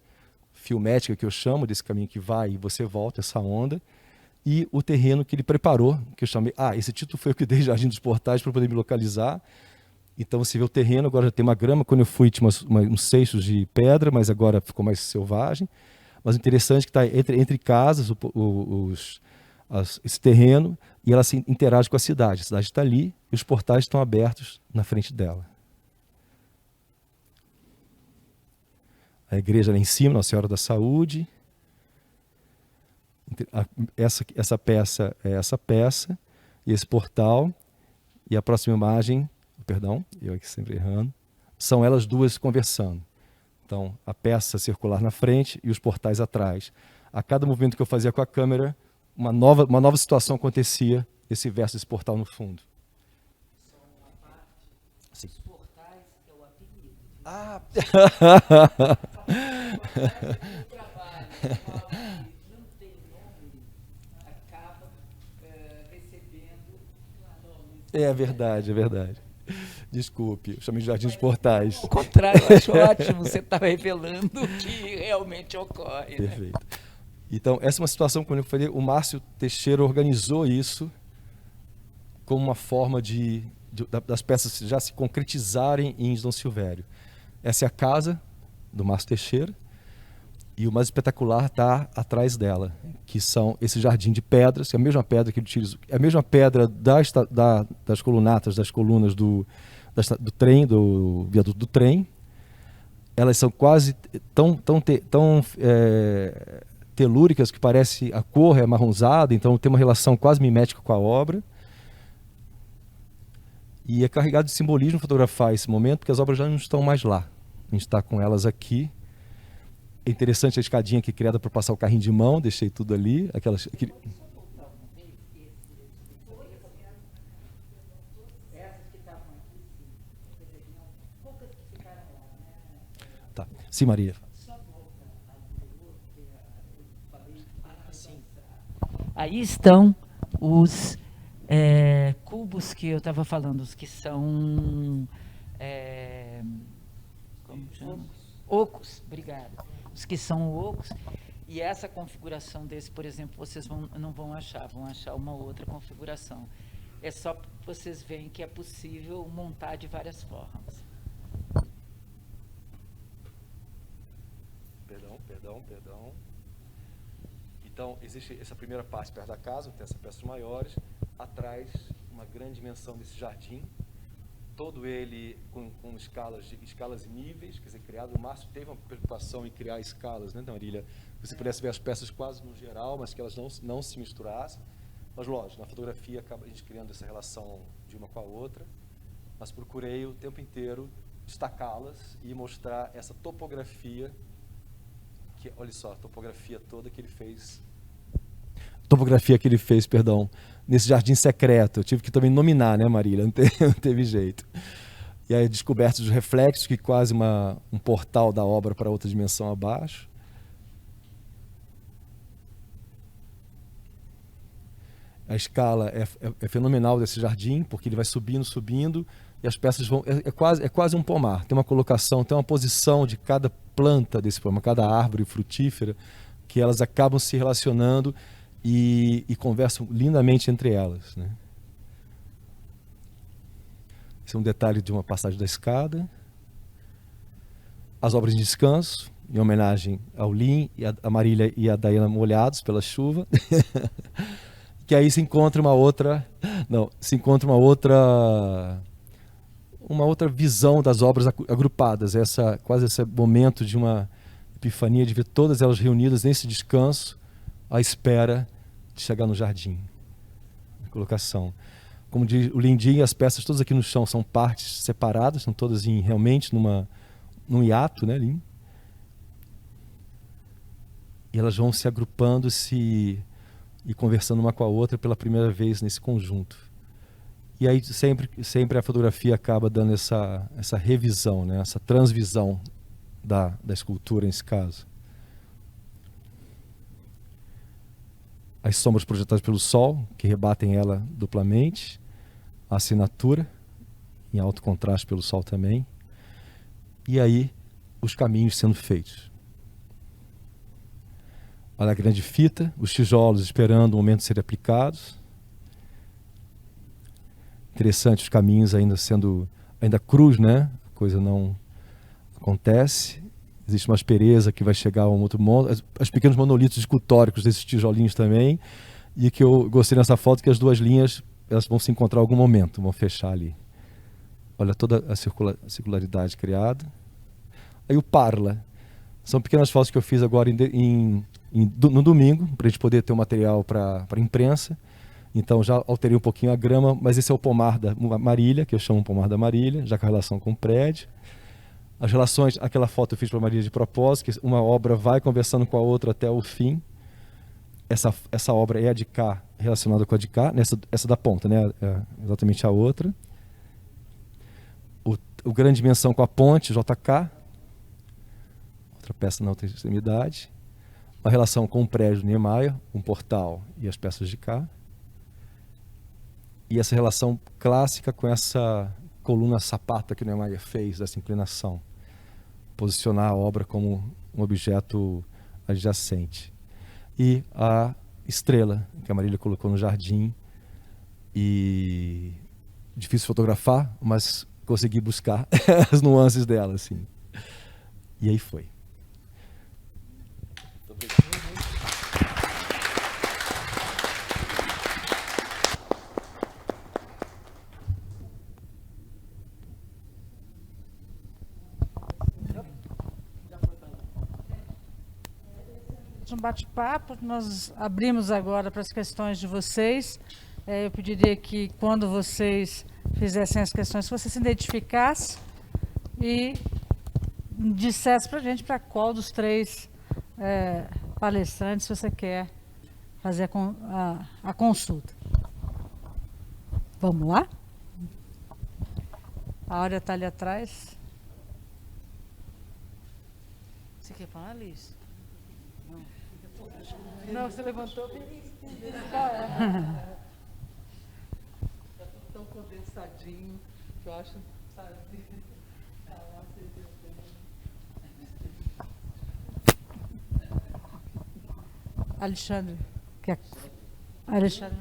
filmética que eu chamo, desse caminho que vai e você volta, essa onda, e o terreno que ele preparou, que eu chamei, esse título foi o que eu dei, Jardim dos Portais, para poder me localizar. Então você vê o terreno, agora já tem uma grama, quando eu fui tinha uns seixos de pedra, mas agora ficou mais selvagem. Mas o interessante é que está entre casas, esse terreno, e ela se interage com a cidade. A cidade está ali e os portais estão abertos na frente dela. A igreja lá em cima, Nossa Senhora da Saúde. Essa peça é essa peça, e esse portal. E a próxima imagem, perdão, eu aqui sempre errando, são elas duas conversando. Então, a peça circular na frente e os portais atrás. A cada movimento que eu fazia com a câmera, uma nova situação acontecia, esse verso, esse portal no fundo. Só uma parte. Sim. Os portais é o apelido. O trabalho não tem nome, acaba recebendo nome. É verdade. Desculpe, eu chamei de Jardim dos Portais. Ao contrário, eu acho ótimo, você está revelando o que realmente ocorre. Perfeito. Né? Então, essa é uma situação, como eu falei, o Márcio Teixeira organizou isso como uma forma das peças já se concretizarem em Dom Silvério. Essa é a casa do Márcio Teixeira e o mais espetacular está atrás dela, que são esse jardim de pedras, que é a mesma pedra que ele utiliza, é a mesma pedra das colunatas, das colunas do do trem, do viaduto do trem. Elas são quase tão telúricas que parece a cor é amarronzada, então tem uma relação quase mimética com a obra. E é carregado de simbolismo fotografar esse momento, porque as obras já não estão mais lá. A gente está com elas aqui. É interessante a escadinha aqui criada para passar o carrinho de mão, deixei tudo ali. Tá. Sim, Maria. Aí estão os cubos que eu estava falando, os que são como chama? Ocos, obrigada. Os que são ocos. E essa configuração desse, por exemplo, vocês não vão achar, vão achar uma outra configuração. É só para vocês verem que é possível montar de várias formas. Perdão. Então, existe essa primeira parte perto da casa, onde tem essas peças maiores. Atrás, uma grande dimensão desse jardim. Todo ele com escalas e níveis, quer dizer, criado. O Márcio teve uma preocupação em criar escalas, né, Marília? Que você pudesse ver as peças quase no geral, mas que elas não se misturassem. Mas, lógico, na fotografia acaba a gente criando essa relação de uma com a outra. Mas procurei o tempo inteiro destacá-las e mostrar essa topografia. Olha só, a topografia toda que ele fez. Perdão, nesse jardim secreto. Eu tive que também nominar, né, Marília? Não teve jeito. E aí descobertos os reflexos, que quase um portal da obra para outra dimensão abaixo. A escala é fenomenal desse jardim, porque ele vai subindo, e as peças vão... É quase um pomar. Tem uma colocação, tem uma posição de cada planta desse pomar, cada árvore frutífera, que elas acabam se relacionando e conversam lindamente entre elas, né? Esse é um detalhe de uma passagem da escada. As obras de descanso, em homenagem ao Lin, a Marília e a Dayana molhados pela chuva. Que aí se encontra uma outra visão das obras agrupadas, quase esse momento de uma epifania, de ver todas elas reunidas nesse descanso, à espera de chegar no jardim. A colocação. Como diz o Lindinho, as peças todas aqui no chão são partes separadas, são todas realmente num hiato, né, Lin? E elas vão se agrupando e conversando uma com a outra pela primeira vez nesse conjunto. E aí sempre a fotografia acaba dando essa revisão, né? Essa transvisão da escultura nesse caso. As sombras projetadas pelo sol, que rebatem ela duplamente. A assinatura, em alto contraste pelo sol também. E aí os caminhos sendo feitos. Olha a grande fita, os tijolos esperando o momento de serem aplicados. Interessante, os caminhos ainda cruz, né? A coisa não acontece. Existe uma aspereza que vai chegar a um outro modo. Os pequenos monolitos escultóricos desses tijolinhos também. E que eu gostei nessa foto que as duas linhas elas vão se encontrar em algum momento, vão fechar ali. Olha toda a circularidade criada. Aí o Parla. São pequenas fotos que eu fiz agora no domingo, para a gente poder ter o material para imprensa. Então já alterei um pouquinho a grama, mas esse é o pomar da Marília, que eu chamo pomar da Marília, já com a relação com o prédio. As relações, aquela foto eu fiz para a Marília de propósito, que uma obra vai conversando com a outra até o fim. Essa obra é a de cá, relacionada com a de cá, essa da ponta, né? É exatamente a outra. O grande dimensão com a ponte, JK. Outra peça na outra extremidade. Uma relação com o prédio Niemeyer, um portal e as peças de cá. E essa relação clássica com essa coluna sapata que o Niemeyer fez, dessa inclinação. Posicionar a obra como um objeto adjacente. E a estrela que a Marília colocou no jardim. E difícil fotografar, mas consegui buscar as nuances dela, assim. E aí foi. Muito obrigado. um bate-papo. Nós abrimos agora para as questões de vocês. Eu pediria que, quando vocês fizessem as questões, que você se identificasse e dissesse para a gente para qual dos três palestrantes você quer fazer a consulta. Vamos lá? A Áurea está ali atrás. Você quer falar, Liz? Não, você levantou. Tão condensadinho que eu acho, sabe? Alexandre, Alexandre,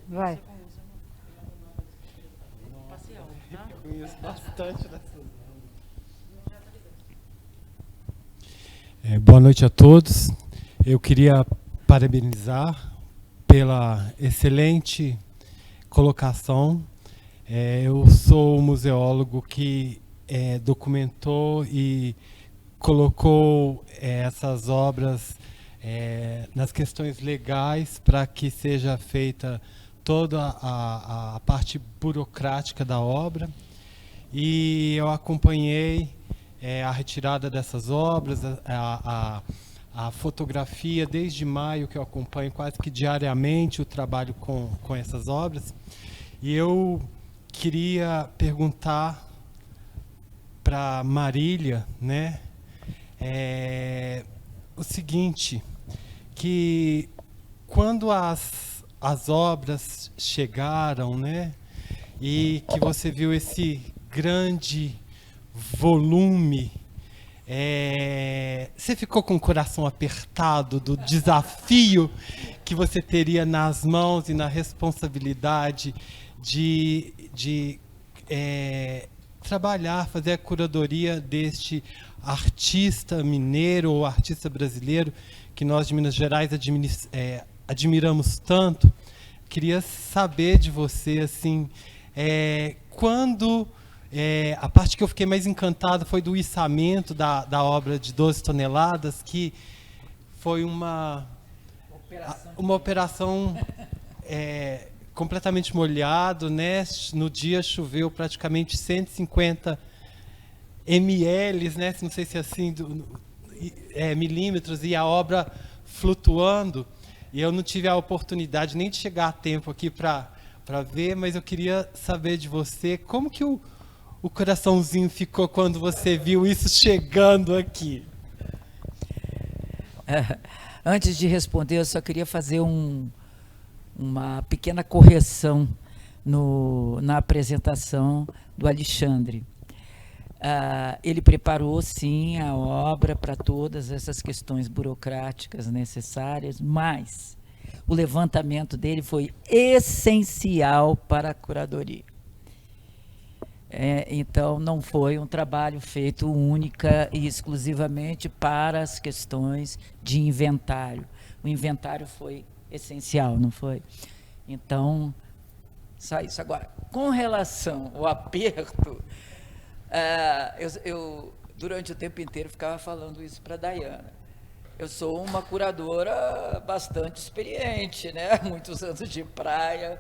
vai. Eu conheço bastante dessas. Boa noite a todos. Eu queria parabenizar pela excelente colocação. Eu sou um museólogo que documentou e colocou essas obras nas questões legais para que seja feita toda a parte burocrática da obra. E eu acompanhei a retirada dessas obras, a fotografia, desde maio que eu acompanho quase que diariamente o trabalho com essas obras. E eu queria perguntar para Marília, né, o seguinte, que quando as obras chegaram, né, e que você viu esse grande volume, você ficou com o coração apertado do desafio que você teria nas mãos e na responsabilidade de trabalhar, fazer a curadoria deste artista mineiro ou artista brasileiro que nós de Minas Gerais admiramos tanto. Queria saber de você, assim, quando a parte que eu fiquei mais encantado foi do içamento da obra de 12 toneladas, que foi uma operação completamente molhado, né? No dia choveu praticamente 150 ml, né? Não sei se é assim, milímetros, e a obra flutuando. E eu não tive a oportunidade nem de chegar a tempo aqui para ver, mas eu queria saber de você como que o coraçãozinho ficou quando você viu isso chegando aqui. Antes de responder, eu só queria fazer uma pequena correção na apresentação do Alexandre. Ele preparou, sim, a obra para todas essas questões burocráticas necessárias, mas o levantamento dele foi essencial para a curadoria. Então, não foi um trabalho feito única e exclusivamente para as questões de inventário. O inventário foi essencial, não foi? Então, só isso. Agora, com relação ao aperto, eu durante o tempo inteiro ficava falando isso para a Dayana. Eu sou uma curadora bastante experiente, né? Muitos anos de praia,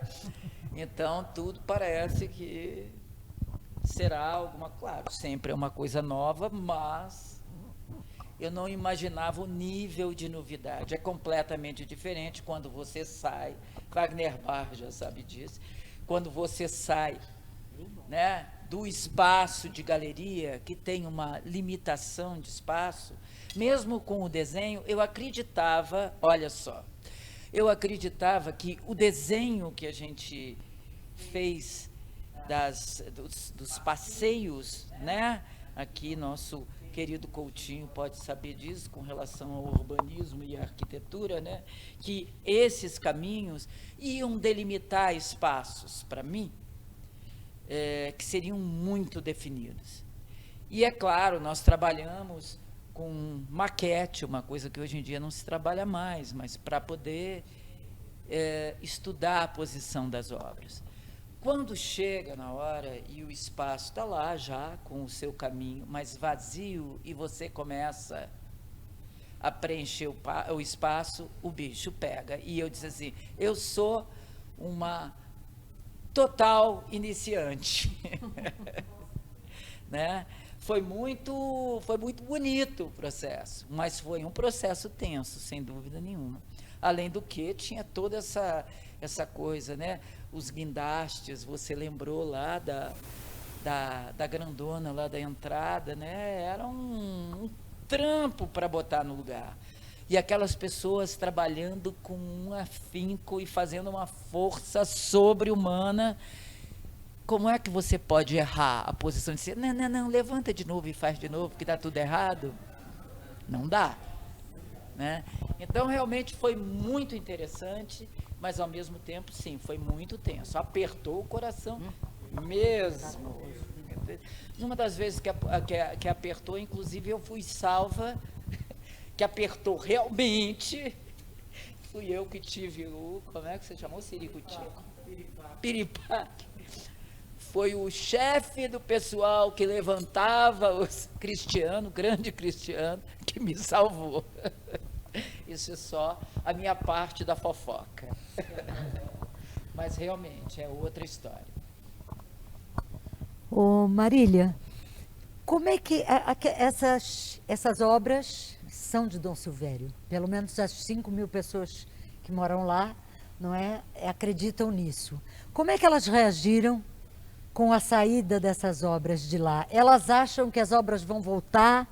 então tudo parece que será alguma, claro, sempre é uma coisa nova, mas eu não imaginava o nível de novidade. É completamente diferente quando você sai, Wagner Barr já sabe disso, quando você sai, né, do espaço de galeria, que tem uma limitação de espaço. Mesmo com o desenho, eu acreditava, olha só, eu acreditava que o desenho que a gente fez dos passeios, né? Aqui nosso querido Coutinho pode saber disso com relação ao urbanismo e à arquitetura, né? Que esses caminhos iam delimitar espaços, para mim, que seriam muito definidos. E é claro, nós trabalhamos com maquete, uma coisa que hoje em dia não se trabalha mais, mas para poder estudar a posição das obras. Quando chega na hora e o espaço está lá já com o seu caminho, mas vazio, e você começa a preencher o espaço, o bicho pega. E eu disse assim, eu sou uma total iniciante. Né? Foi muito bonito o processo, mas foi um processo tenso, sem dúvida nenhuma. Além do que, tinha toda essa coisa, né? Os guindastes, você lembrou lá da grandona lá da entrada, né? Era um trampo para botar no lugar. E aquelas pessoas trabalhando com um afinco e fazendo uma força sobre-humana. Como é que você pode errar a posição de ser, não, levanta de novo e faz de novo, porque está tudo errado? Não dá. Né? Então, realmente foi muito interessante, mas, ao mesmo tempo, sim, foi muito tenso. Apertou o coração mesmo. Numa das vezes que apertou, inclusive, eu fui salva, que apertou realmente. Fui eu que tive como é que você chamou? Siricutico? Piripaque. Foi o chefe do pessoal que levantava os cristianos, grande cristiano, que me salvou. Isso é só a minha parte da fofoca. Mas realmente é outra história. Ô Marília, como é que essas obras são de Dom Silvério? Pelo menos as 5.000 pessoas que moram lá, não é, acreditam nisso. Como é que elas reagiram com a saída dessas obras de lá? Elas acham que as obras vão voltar,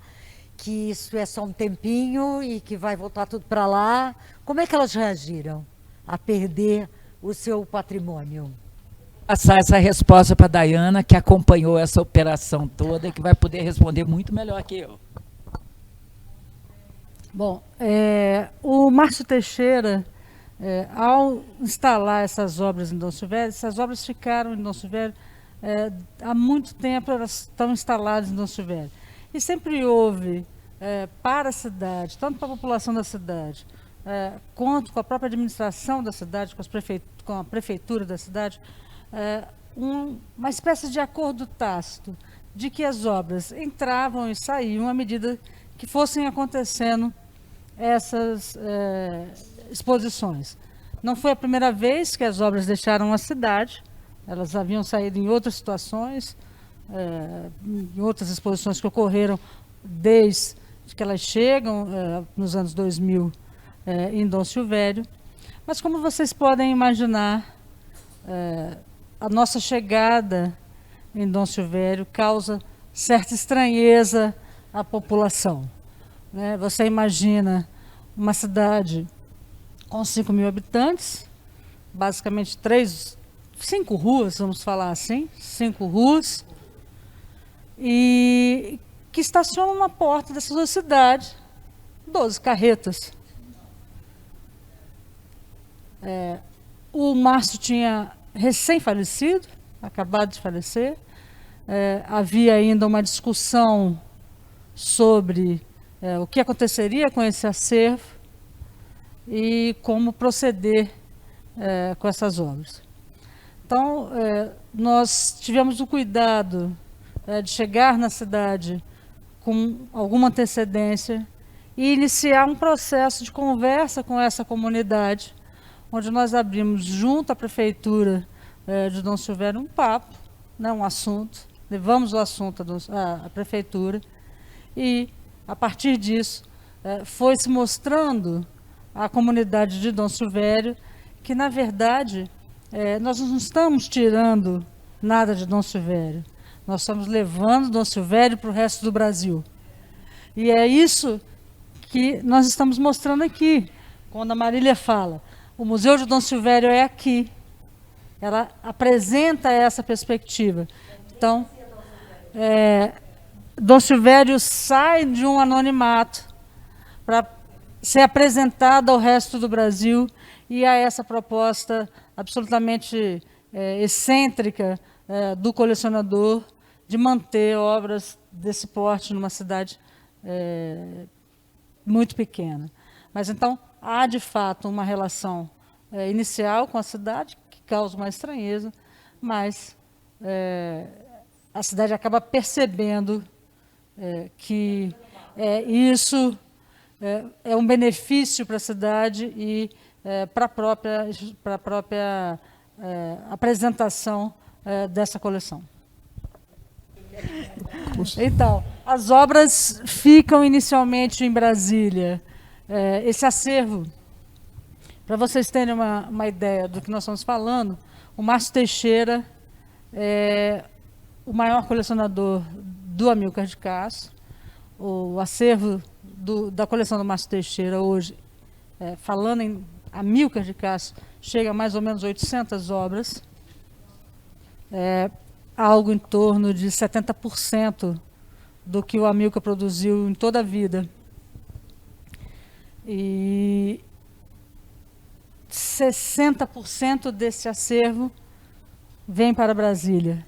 que isso é só um tempinho e que vai voltar tudo para lá? Como é que elas reagiram a perder o seu patrimônio? Passar essa resposta para a Dayana, que acompanhou essa operação toda, que vai poder responder muito melhor que eu. Bom, o Márcio Teixeira, ao instalar essas obras em Dom Silvério, essas obras ficaram em Dom Silvério há muito tempo, elas estão instaladas em Dom Silvério. E sempre houve, para a cidade, tanto para a população da cidade, quanto com a própria administração da cidade, com a prefeitura da cidade, uma espécie de acordo tácito de que as obras entravam e saíam à medida que fossem acontecendo essas exposições. Não foi a primeira vez que as obras deixaram a cidade, elas haviam saído em outras situações, em outras exposições que ocorreram desde que elas chegam, nos anos 2000, em Dom Silvério. Mas como vocês podem imaginar, a nossa chegada em Dom Silvério causa certa estranheza à população. Né? Você imagina uma cidade com 5.000 habitantes, basicamente 5 ruas, vamos falar assim, 5 ruas, e que estacionam na porta dessa sua cidade 12 carretas. O Márcio tinha recém-falecido, acabado de falecer, havia ainda uma discussão sobre o que aconteceria com esse acervo e como proceder com essas obras. Então, nós tivemos o cuidado de chegar na cidade com alguma antecedência e iniciar um processo de conversa com essa comunidade, onde nós abrimos junto à prefeitura de Dom Silvério um papo, né, um assunto, levamos o assunto à prefeitura e, a partir disso, foi se mostrando à comunidade de Dom Silvério que, na verdade, nós não estamos tirando nada de Dom Silvério, nós estamos levando Dom Silvério para o resto do Brasil. E é isso que nós estamos mostrando aqui, quando a Marília fala, o Museu de Dom Silvério é aqui. Ela apresenta essa perspectiva. Então, Dom Silvério sai de um anonimato para ser apresentado ao resto do Brasil e a essa proposta absolutamente excêntrica do colecionador de manter obras desse porte numa cidade muito pequena. Mas então há de fato uma relação inicial com a cidade que causa uma estranheza, mas a cidade acaba percebendo que isso é um benefício para a cidade e para a própria apresentação dessa coleção. Então, as obras ficam inicialmente em Brasília. Esse acervo, para vocês terem uma ideia do que nós estamos falando, o Márcio Teixeira é o maior colecionador do Amilcar de Castro. O acervo da coleção do Márcio Teixeira hoje, falando em Amilcar de Castro, chega a mais ou menos 800 obras. Algo em torno de 70% do que o Amilcar produziu em toda a vida. E 60% desse acervo vem para Brasília.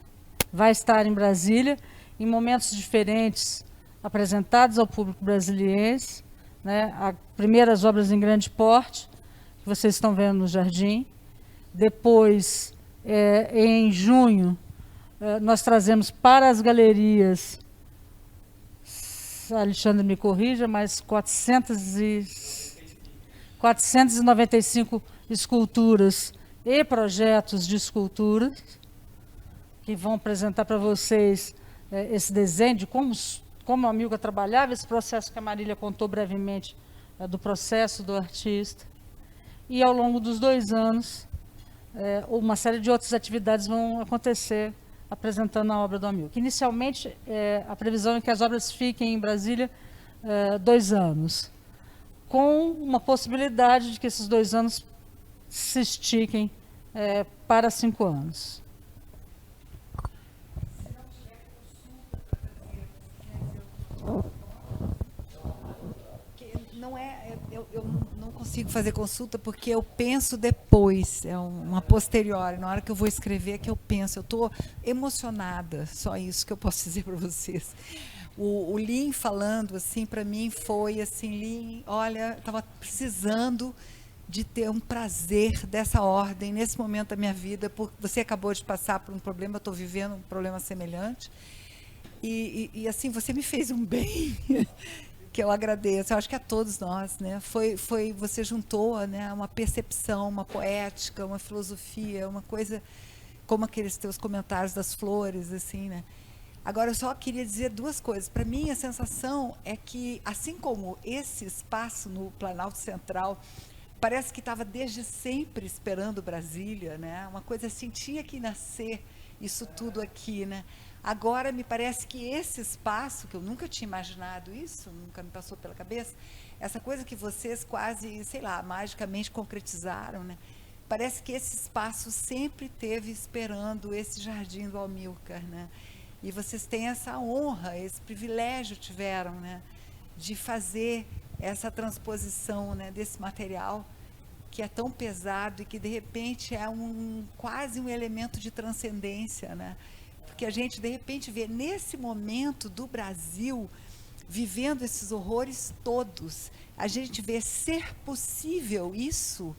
Vai estar em Brasília, em momentos diferentes, apresentados ao público brasiliense, né? As primeiras obras em grande porte, que vocês estão vendo no jardim. Depois, em junho, nós trazemos para as galerias, Alexandre me corrija, mas 495 esculturas e projetos de esculturas, que vão apresentar para vocês esse desenho de como a Amilcar trabalhava, esse processo que a Marília contou brevemente, do processo do artista. E ao longo dos 2 anos, uma série de outras atividades vão acontecer, apresentando a obra do Amilcar. Inicialmente, a previsão é que as obras fiquem em Brasília 2 anos, com uma possibilidade de que esses 2 anos se estiquem para 5 anos. Eu não consigo fazer consulta porque eu penso depois, é uma posteriori, na hora que eu vou escrever que eu penso, eu estou emocionada, só isso que eu posso dizer para vocês. O Lin falando, assim, para mim foi assim, Lin, olha, estava precisando de ter um prazer dessa ordem nesse momento da minha vida, porque você acabou de passar por um problema, eu estou vivendo um problema semelhante, e assim, você me fez um bem que eu agradeço, eu acho que a todos nós, né? Você juntou, né, uma percepção, uma poética, uma filosofia, uma coisa como aqueles teus comentários das flores, assim, né? Agora, eu só queria dizer 2 coisas. Para mim, a sensação é que, assim como esse espaço no Planalto Central, parece que estava desde sempre esperando Brasília, né? Uma coisa assim, tinha que nascer isso tudo aqui, né? Agora, me parece que esse espaço, que eu nunca tinha imaginado isso, nunca me passou pela cabeça, essa coisa que vocês quase, sei lá, magicamente concretizaram, né? Parece que esse espaço sempre teve esperando esse jardim do Amilcar, né? E vocês têm essa honra, esse privilégio tiveram, né? De fazer essa transposição, né, desse material que é tão pesado e que, de repente, é quase um elemento de transcendência, né? Porque a gente, de repente, vê nesse momento do Brasil, vivendo esses horrores todos, a gente vê ser possível isso,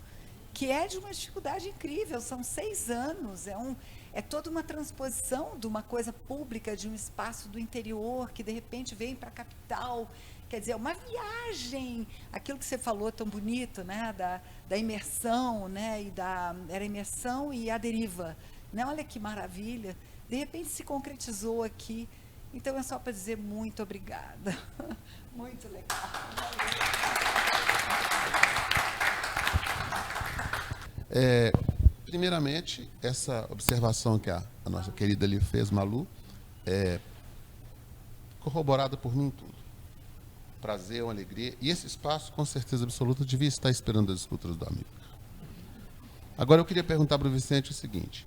que é de uma dificuldade incrível, são 6 anos, é toda uma transposição de uma coisa pública, de um espaço do interior, que de repente vem para a capital, quer dizer, uma viagem, aquilo que você falou tão bonito, né, da imersão, né, era a imersão e a deriva, né, olha que maravilha, de repente se concretizou aqui, então é só para dizer muito obrigada, muito legal. Primeiramente, essa observação que a nossa querida ali fez, Malu, é corroborada por mim tudo. Prazer, uma alegria. E esse espaço, com certeza absoluta, devia estar esperando as esculturas do Amilcar. Agora, eu queria perguntar para o Vicente o seguinte.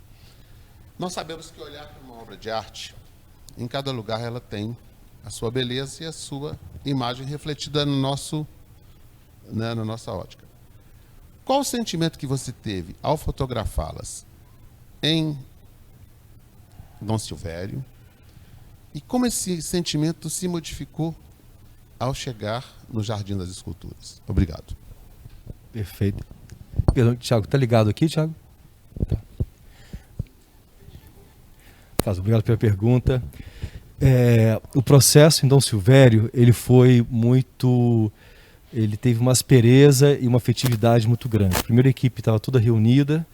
Nós sabemos que olhar para uma obra de arte, em cada lugar ela tem a sua beleza e a sua imagem refletida no na nossa ótica. Qual o sentimento que você teve ao fotografá-las em Dom Silvério e como esse sentimento se modificou ao chegar no Jardim das Esculturas? Obrigado. Perfeito. Perdão, Tiago, tá ligado aqui, Tiago? Tá. Obrigado pela pergunta. O processo em Dom Silvério, ele foi muito ele teve uma aspereza e uma afetividade muito grande. A primeira equipe estava toda reunida,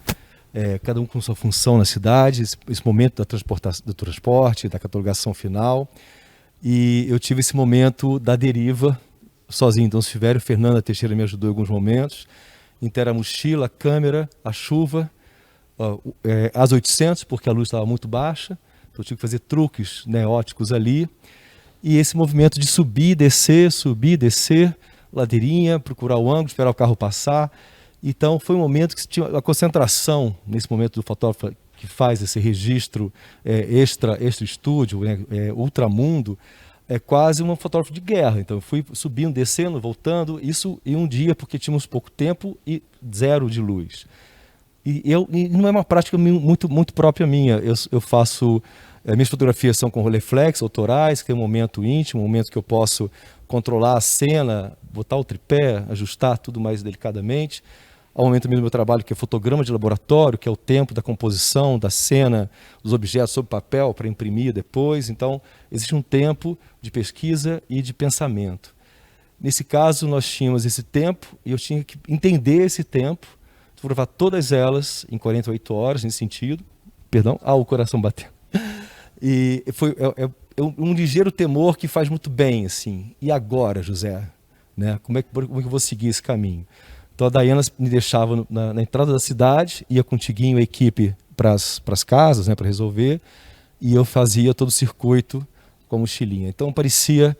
cada um com sua função na cidade, esse momento do transporte, da catalogação final. E eu tive esse momento da deriva, sozinho. Então, Silvério, Fernanda Teixeira me ajudou em alguns momentos. Inteira a mochila, a câmera, a chuva, as 800, porque a luz estava muito baixa. Então, eu tive que fazer truques, né, óticos ali. E esse movimento de subir, descer, ladeirinha, procurar o ângulo, esperar o carro passar. Então, foi um momento que tinha a concentração, nesse momento do fotógrafo que faz esse registro extra estúdio, ultramundo, é quase um fotógrafo de guerra. Então, eu fui subindo, descendo, voltando, isso em um dia, porque tínhamos pouco tempo e zero de luz. E não é uma prática muito própria minha. Eu faço... minhas fotografias são com roleflex, autorais, que tem um momento íntimo, um momento que eu posso controlar a cena, botar o tripé, ajustar tudo mais delicadamente. Há um momento também do meu trabalho que é fotograma de laboratório, que é o tempo da composição, da cena, dos objetos sobre papel para imprimir depois. Então, existe um tempo de pesquisa e de pensamento. Nesse caso, nós tínhamos esse tempo e eu tinha que entender esse tempo, fotografar todas elas em 48 horas, nesse sentido. Perdão, o coração bateu. E foi um ligeiro temor que faz muito bem, assim. E agora, José? Né? Como é que eu vou seguir esse caminho? Então a Dayana me deixava na entrada da cidade, ia com o Tiguinho, a equipe, para as casas, né, para resolver, e eu fazia todo o circuito com a mochilinha. Então parecia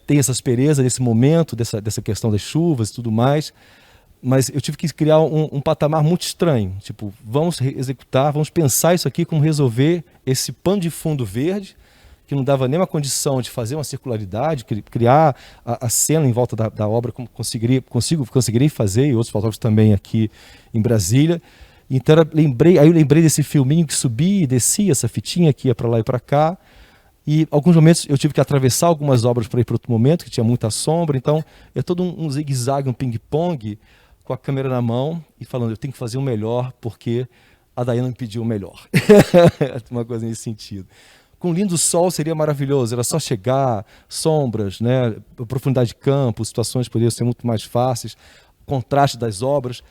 ter essa aspereza nesse momento, dessa questão das chuvas e tudo mais, mas eu tive que criar um patamar muito estranho. Tipo, vamos executar, vamos pensar isso aqui, como resolver esse pano de fundo verde, que não dava nenhuma condição de fazer uma circularidade, criar a cena em volta da obra, como conseguirei fazer, e outros fotógrafos também aqui em Brasília. Então eu lembrei desse filminho que subia e descia, essa fitinha que ia para lá e para cá. E alguns momentos eu tive que atravessar algumas obras para ir para outro momento, que tinha muita sombra. Então é todo um zigue-zague, um ping-pong, com a câmera na mão e falando, eu tenho que fazer o melhor porque a Dayana me pediu o melhor. Uma coisa nesse sentido. Com lindo sol seria maravilhoso, era só chegar, sombras, né, profundidade de campo, situações poderiam ser muito mais fáceis, contraste das obras.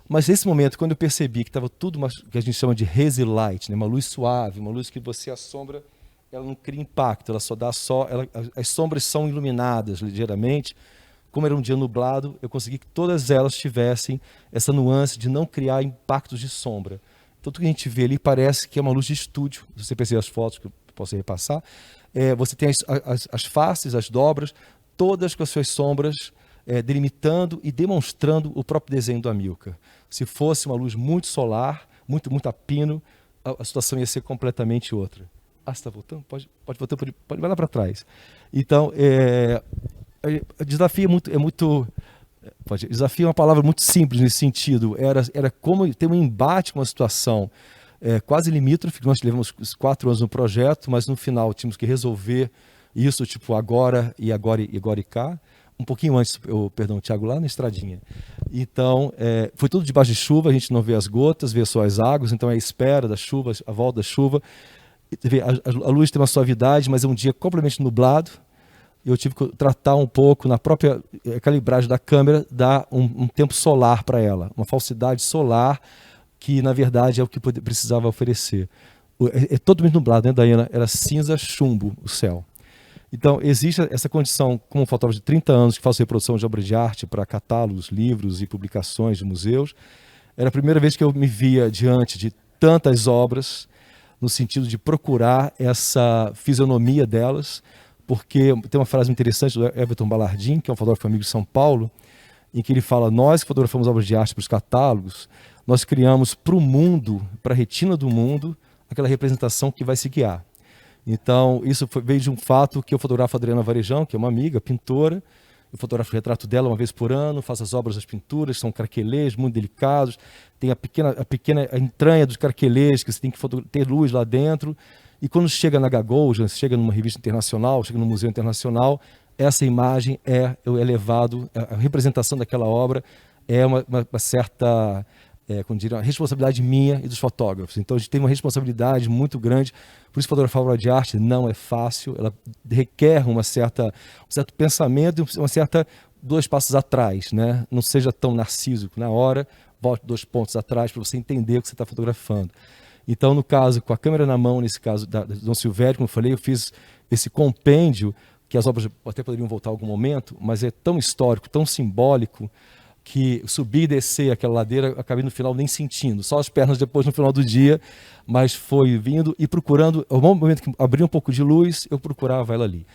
Mas nesse momento, quando eu percebi que estava tudo que a gente chama de hazy light, né, uma luz suave, uma luz que você assombra, ela não cria impacto, ela só dá as sombras são iluminadas ligeiramente. Como era um dia nublado, eu consegui que todas elas tivessem essa nuance de não criar impactos de sombra. Então tudo que a gente vê ali parece que é uma luz de estúdio. Se você perceber as fotos que eu posso repassar, você tem as faces, as dobras, todas com as suas sombras, delimitando e demonstrando o próprio desenho do Amilcar. Se fosse uma luz muito solar, muito a pino, a situação ia ser completamente outra. Você está voltando? Pode voltar, pode vai lá para trás. Então, desafio desafio é uma palavra muito simples nesse sentido. Era como ter um embate com uma situação quase limítrofe, que nós levamos 4 anos no projeto, mas no final tínhamos que resolver isso, tipo, agora e cá. Um pouquinho antes, Tiago, lá na estradinha. Então, foi tudo debaixo de chuva, a gente não vê as gotas, vê só as águas, então é a espera da chuva, a volta da chuva. A luz tem uma suavidade, mas é um dia completamente nublado. Eu tive que tratar um pouco, na própria calibragem da câmera, dar um tempo solar para ela, uma falsidade solar, que na verdade é o que precisava oferecer. É totalmente nublado, né, Dayana? Era cinza chumbo o céu. Então existe essa condição, como fotógrafo de 30 anos que faço reprodução de obra de arte para catálogos, livros e publicações de museus. Era a primeira vez que eu me via diante de tantas obras, no sentido de procurar essa fisionomia delas, porque tem uma frase interessante do Everton Ballardin, que é um fotógrafo amigo de São Paulo, em que ele fala, nós que fotografamos obras de arte para os catálogos, nós criamos para o mundo, para a retina do mundo, aquela representação que vai se guiar. Então, isso veio de um fato que eu fotografo a Adriana Varejão, que é uma amiga, pintora, eu fotografo o retrato dela uma vez por ano, faço as obras das pinturas, são carquelês muito delicados, tem a pequena entranha dos carquelês, que você tem que ter luz lá dentro, e quando chega na Gagosian, chega numa revista internacional, chega num museu internacional, essa imagem é elevado, a representação daquela obra é uma certa, como diria, uma responsabilidade minha e dos fotógrafos. Então a gente tem uma responsabilidade muito grande, por isso fotografar obra de arte não é fácil, ela requer um certo pensamento, uma certa 2 passos atrás, né? Não seja tão narcísico na hora, volte 2 pontos atrás para você entender o que você está fotografando. Então, no caso, com a câmera na mão, nesse caso da Dom Silvério, como eu falei, eu fiz esse compêndio, que as obras até poderiam voltar em algum momento, mas é tão histórico, tão simbólico, que subir e descer aquela ladeira, eu acabei no final nem sentindo, só as pernas depois no final do dia, mas foi vindo e procurando, no momento que abria um pouco de luz, eu procurava ela ali.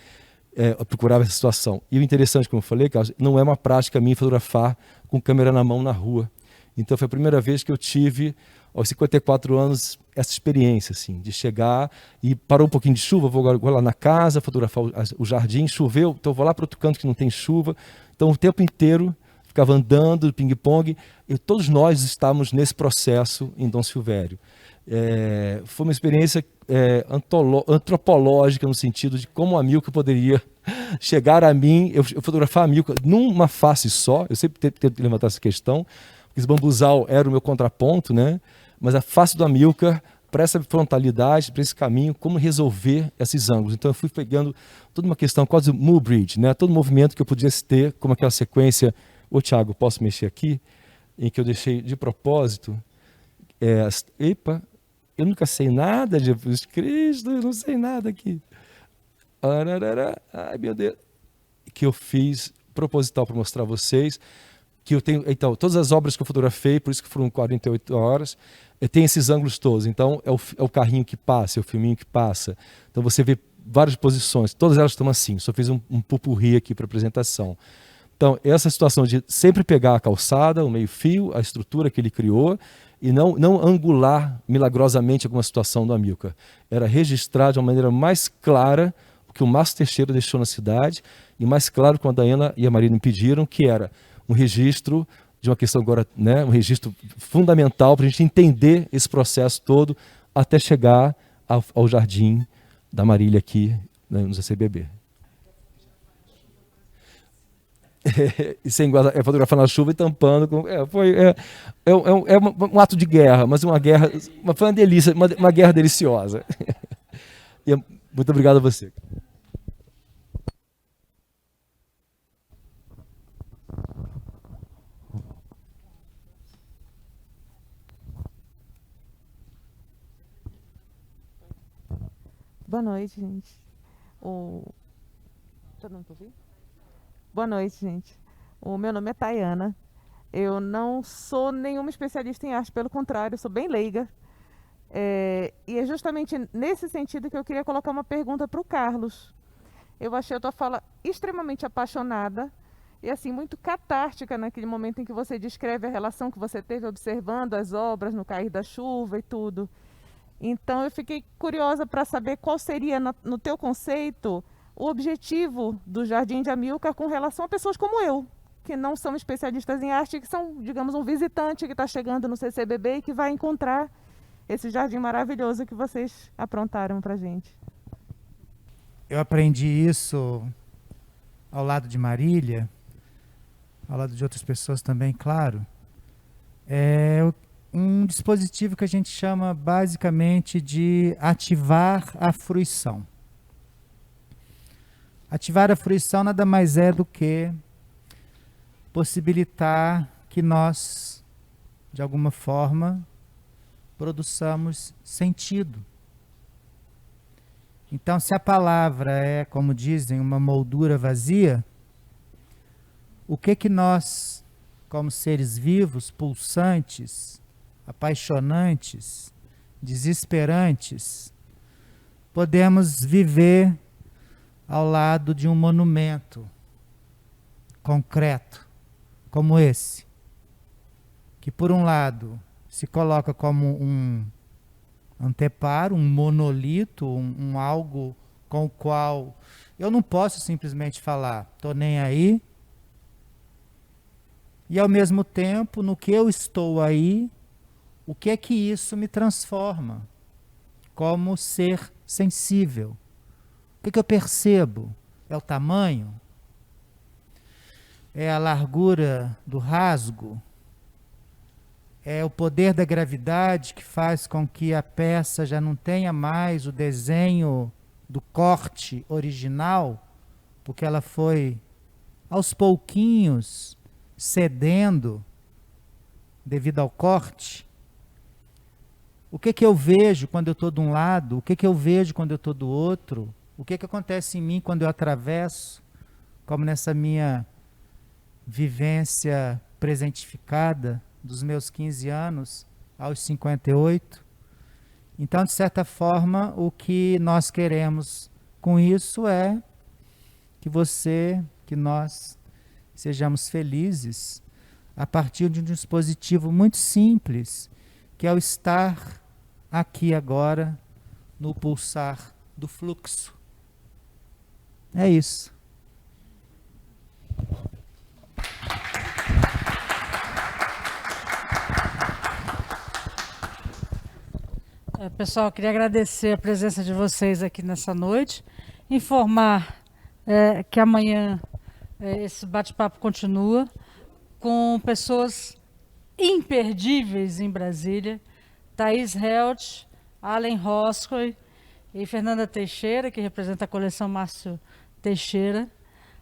Eu procurava essa situação. E o interessante, como eu falei, Carlos, não é uma prática minha fotografar com câmera na mão na rua. Então foi a primeira vez que eu tive, aos 54 anos, essa experiência, assim, de chegar e parou um pouquinho de chuva, vou lá na casa, fotografar o jardim, choveu, então vou lá para outro canto que não tem chuva. Então o tempo inteiro ficava andando, ping-pong, e todos nós estávamos nesse processo em Dom Silvério. Foi uma experiência antropológica, no sentido de como a Amilcar poderia chegar a mim, eu fotografar a Amilcar numa face só, eu sempre tento levantar essa questão, porque esse bambuzal era o meu contraponto, né? Mas a face do Amilcar, para essa frontalidade, para esse caminho, como resolver esses ângulos. Então eu fui pegando toda uma questão, quase Muybridge, né? Todo movimento que eu pudesse ter, como aquela sequência. Ô Thiago, posso mexer aqui? Em que eu deixei de propósito. Epa, eu nunca sei nada de Jesus Cristo, eu não sei nada aqui. Ai, meu Deus. Que eu fiz proposital para mostrar a vocês. Que eu tenho, então, todas as obras que eu fotografei, por isso que foram 48 horas, tem esses ângulos todos. Então, é o carrinho que passa, é o filminho que passa. Então, você vê várias posições, todas elas estão assim. Só fiz um pupurri aqui para apresentação. Então, essa situação de sempre pegar a calçada, o meio-fio, a estrutura que ele criou, e não angular milagrosamente alguma situação do Amilcar. Era registrar de uma maneira mais clara o que o Márcio Teixeira deixou na cidade, e mais claro quando a Diana e a Maria me pediram, que era um registro de uma questão agora, né, um registro fundamental para a gente entender esse processo todo até chegar ao jardim da Marília aqui, né, no CCBB. E sem fotografar na chuva e tampando. Um ato de guerra, mas foi uma delícia, uma guerra deliciosa. E muito obrigado a você. Boa noite, gente. Todo mundo ouviu? Boa noite, gente. O meu nome é Tayana. Eu não sou nenhuma especialista em arte, pelo contrário, eu sou bem leiga. E é justamente nesse sentido que eu queria colocar uma pergunta para o Carlos. Eu achei a tua fala extremamente apaixonada e assim muito catártica naquele momento em que você descreve a relação que você teve observando as obras no cair da chuva e tudo. Então eu fiquei curiosa para saber qual seria, no teu conceito, o objetivo do Jardim de Amilcar com relação a pessoas como eu, que não são especialistas em arte, que são, digamos, um visitante que está chegando no CCBB e que vai encontrar esse jardim maravilhoso que vocês aprontaram para a gente. Eu aprendi isso ao lado de Marília, ao lado de outras pessoas também, claro. É um dispositivo que a gente chama basicamente de ativar a fruição. Ativar a fruição nada mais é do que possibilitar que nós, de alguma forma, produzamos sentido. Então, se a palavra é, como dizem, uma moldura vazia, o que nós, como seres vivos, pulsantes, apaixonantes, desesperantes, podemos viver ao lado de um monumento concreto, como esse, que por um lado se coloca como um anteparo, um monolito, um algo com o qual eu não posso simplesmente falar, estou nem aí, e ao mesmo tempo, no que eu estou aí, o que é que isso me transforma como ser sensível? O que eu percebo? É o tamanho? É a largura do rasgo? É o poder da gravidade que faz com que a peça já não tenha mais o desenho do corte original, porque ela foi aos pouquinhos cedendo devido ao corte. O que que eu vejo quando eu estou de um lado? O que que eu vejo quando eu estou do outro? O que que acontece em mim quando eu atravesso? Como nessa minha vivência presentificada dos meus 15 anos aos 58. Então, de certa forma, o que nós queremos com isso é que nós sejamos felizes a partir de um dispositivo muito simples, que é o estar aqui agora no pulsar do fluxo. É isso. Pessoal, eu queria agradecer a presença de vocês aqui nessa noite, informar que amanhã esse bate-papo continua com pessoas imperdíveis em Brasília, Thaís Helt, Allen Roscoe e Fernanda Teixeira, que representa a coleção Márcio Teixeira.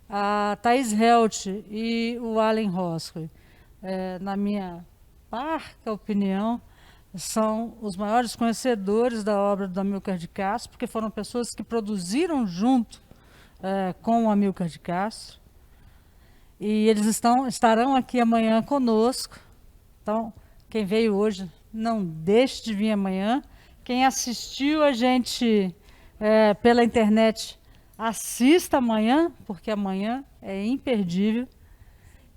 A Thaís Helt e o Allen Roscoe, na minha parca opinião, são os maiores conhecedores da obra do Amilcar de Castro, porque foram pessoas que produziram junto com o Amilcar de Castro. E eles estarão aqui amanhã conosco. Então, quem veio hoje, não deixe de vir amanhã. Quem assistiu a gente pela internet, assista amanhã, porque amanhã é imperdível.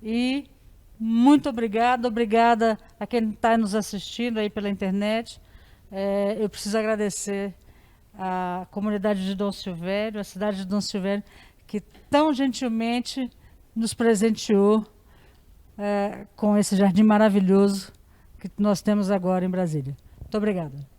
E muito obrigada a quem está nos assistindo aí pela internet. Eu preciso agradecer a comunidade de Dom Silvério, a cidade de Dom Silvério, que tão gentilmente nos presenteou com esse jardim maravilhoso que nós temos agora em Brasília. Muito obrigada.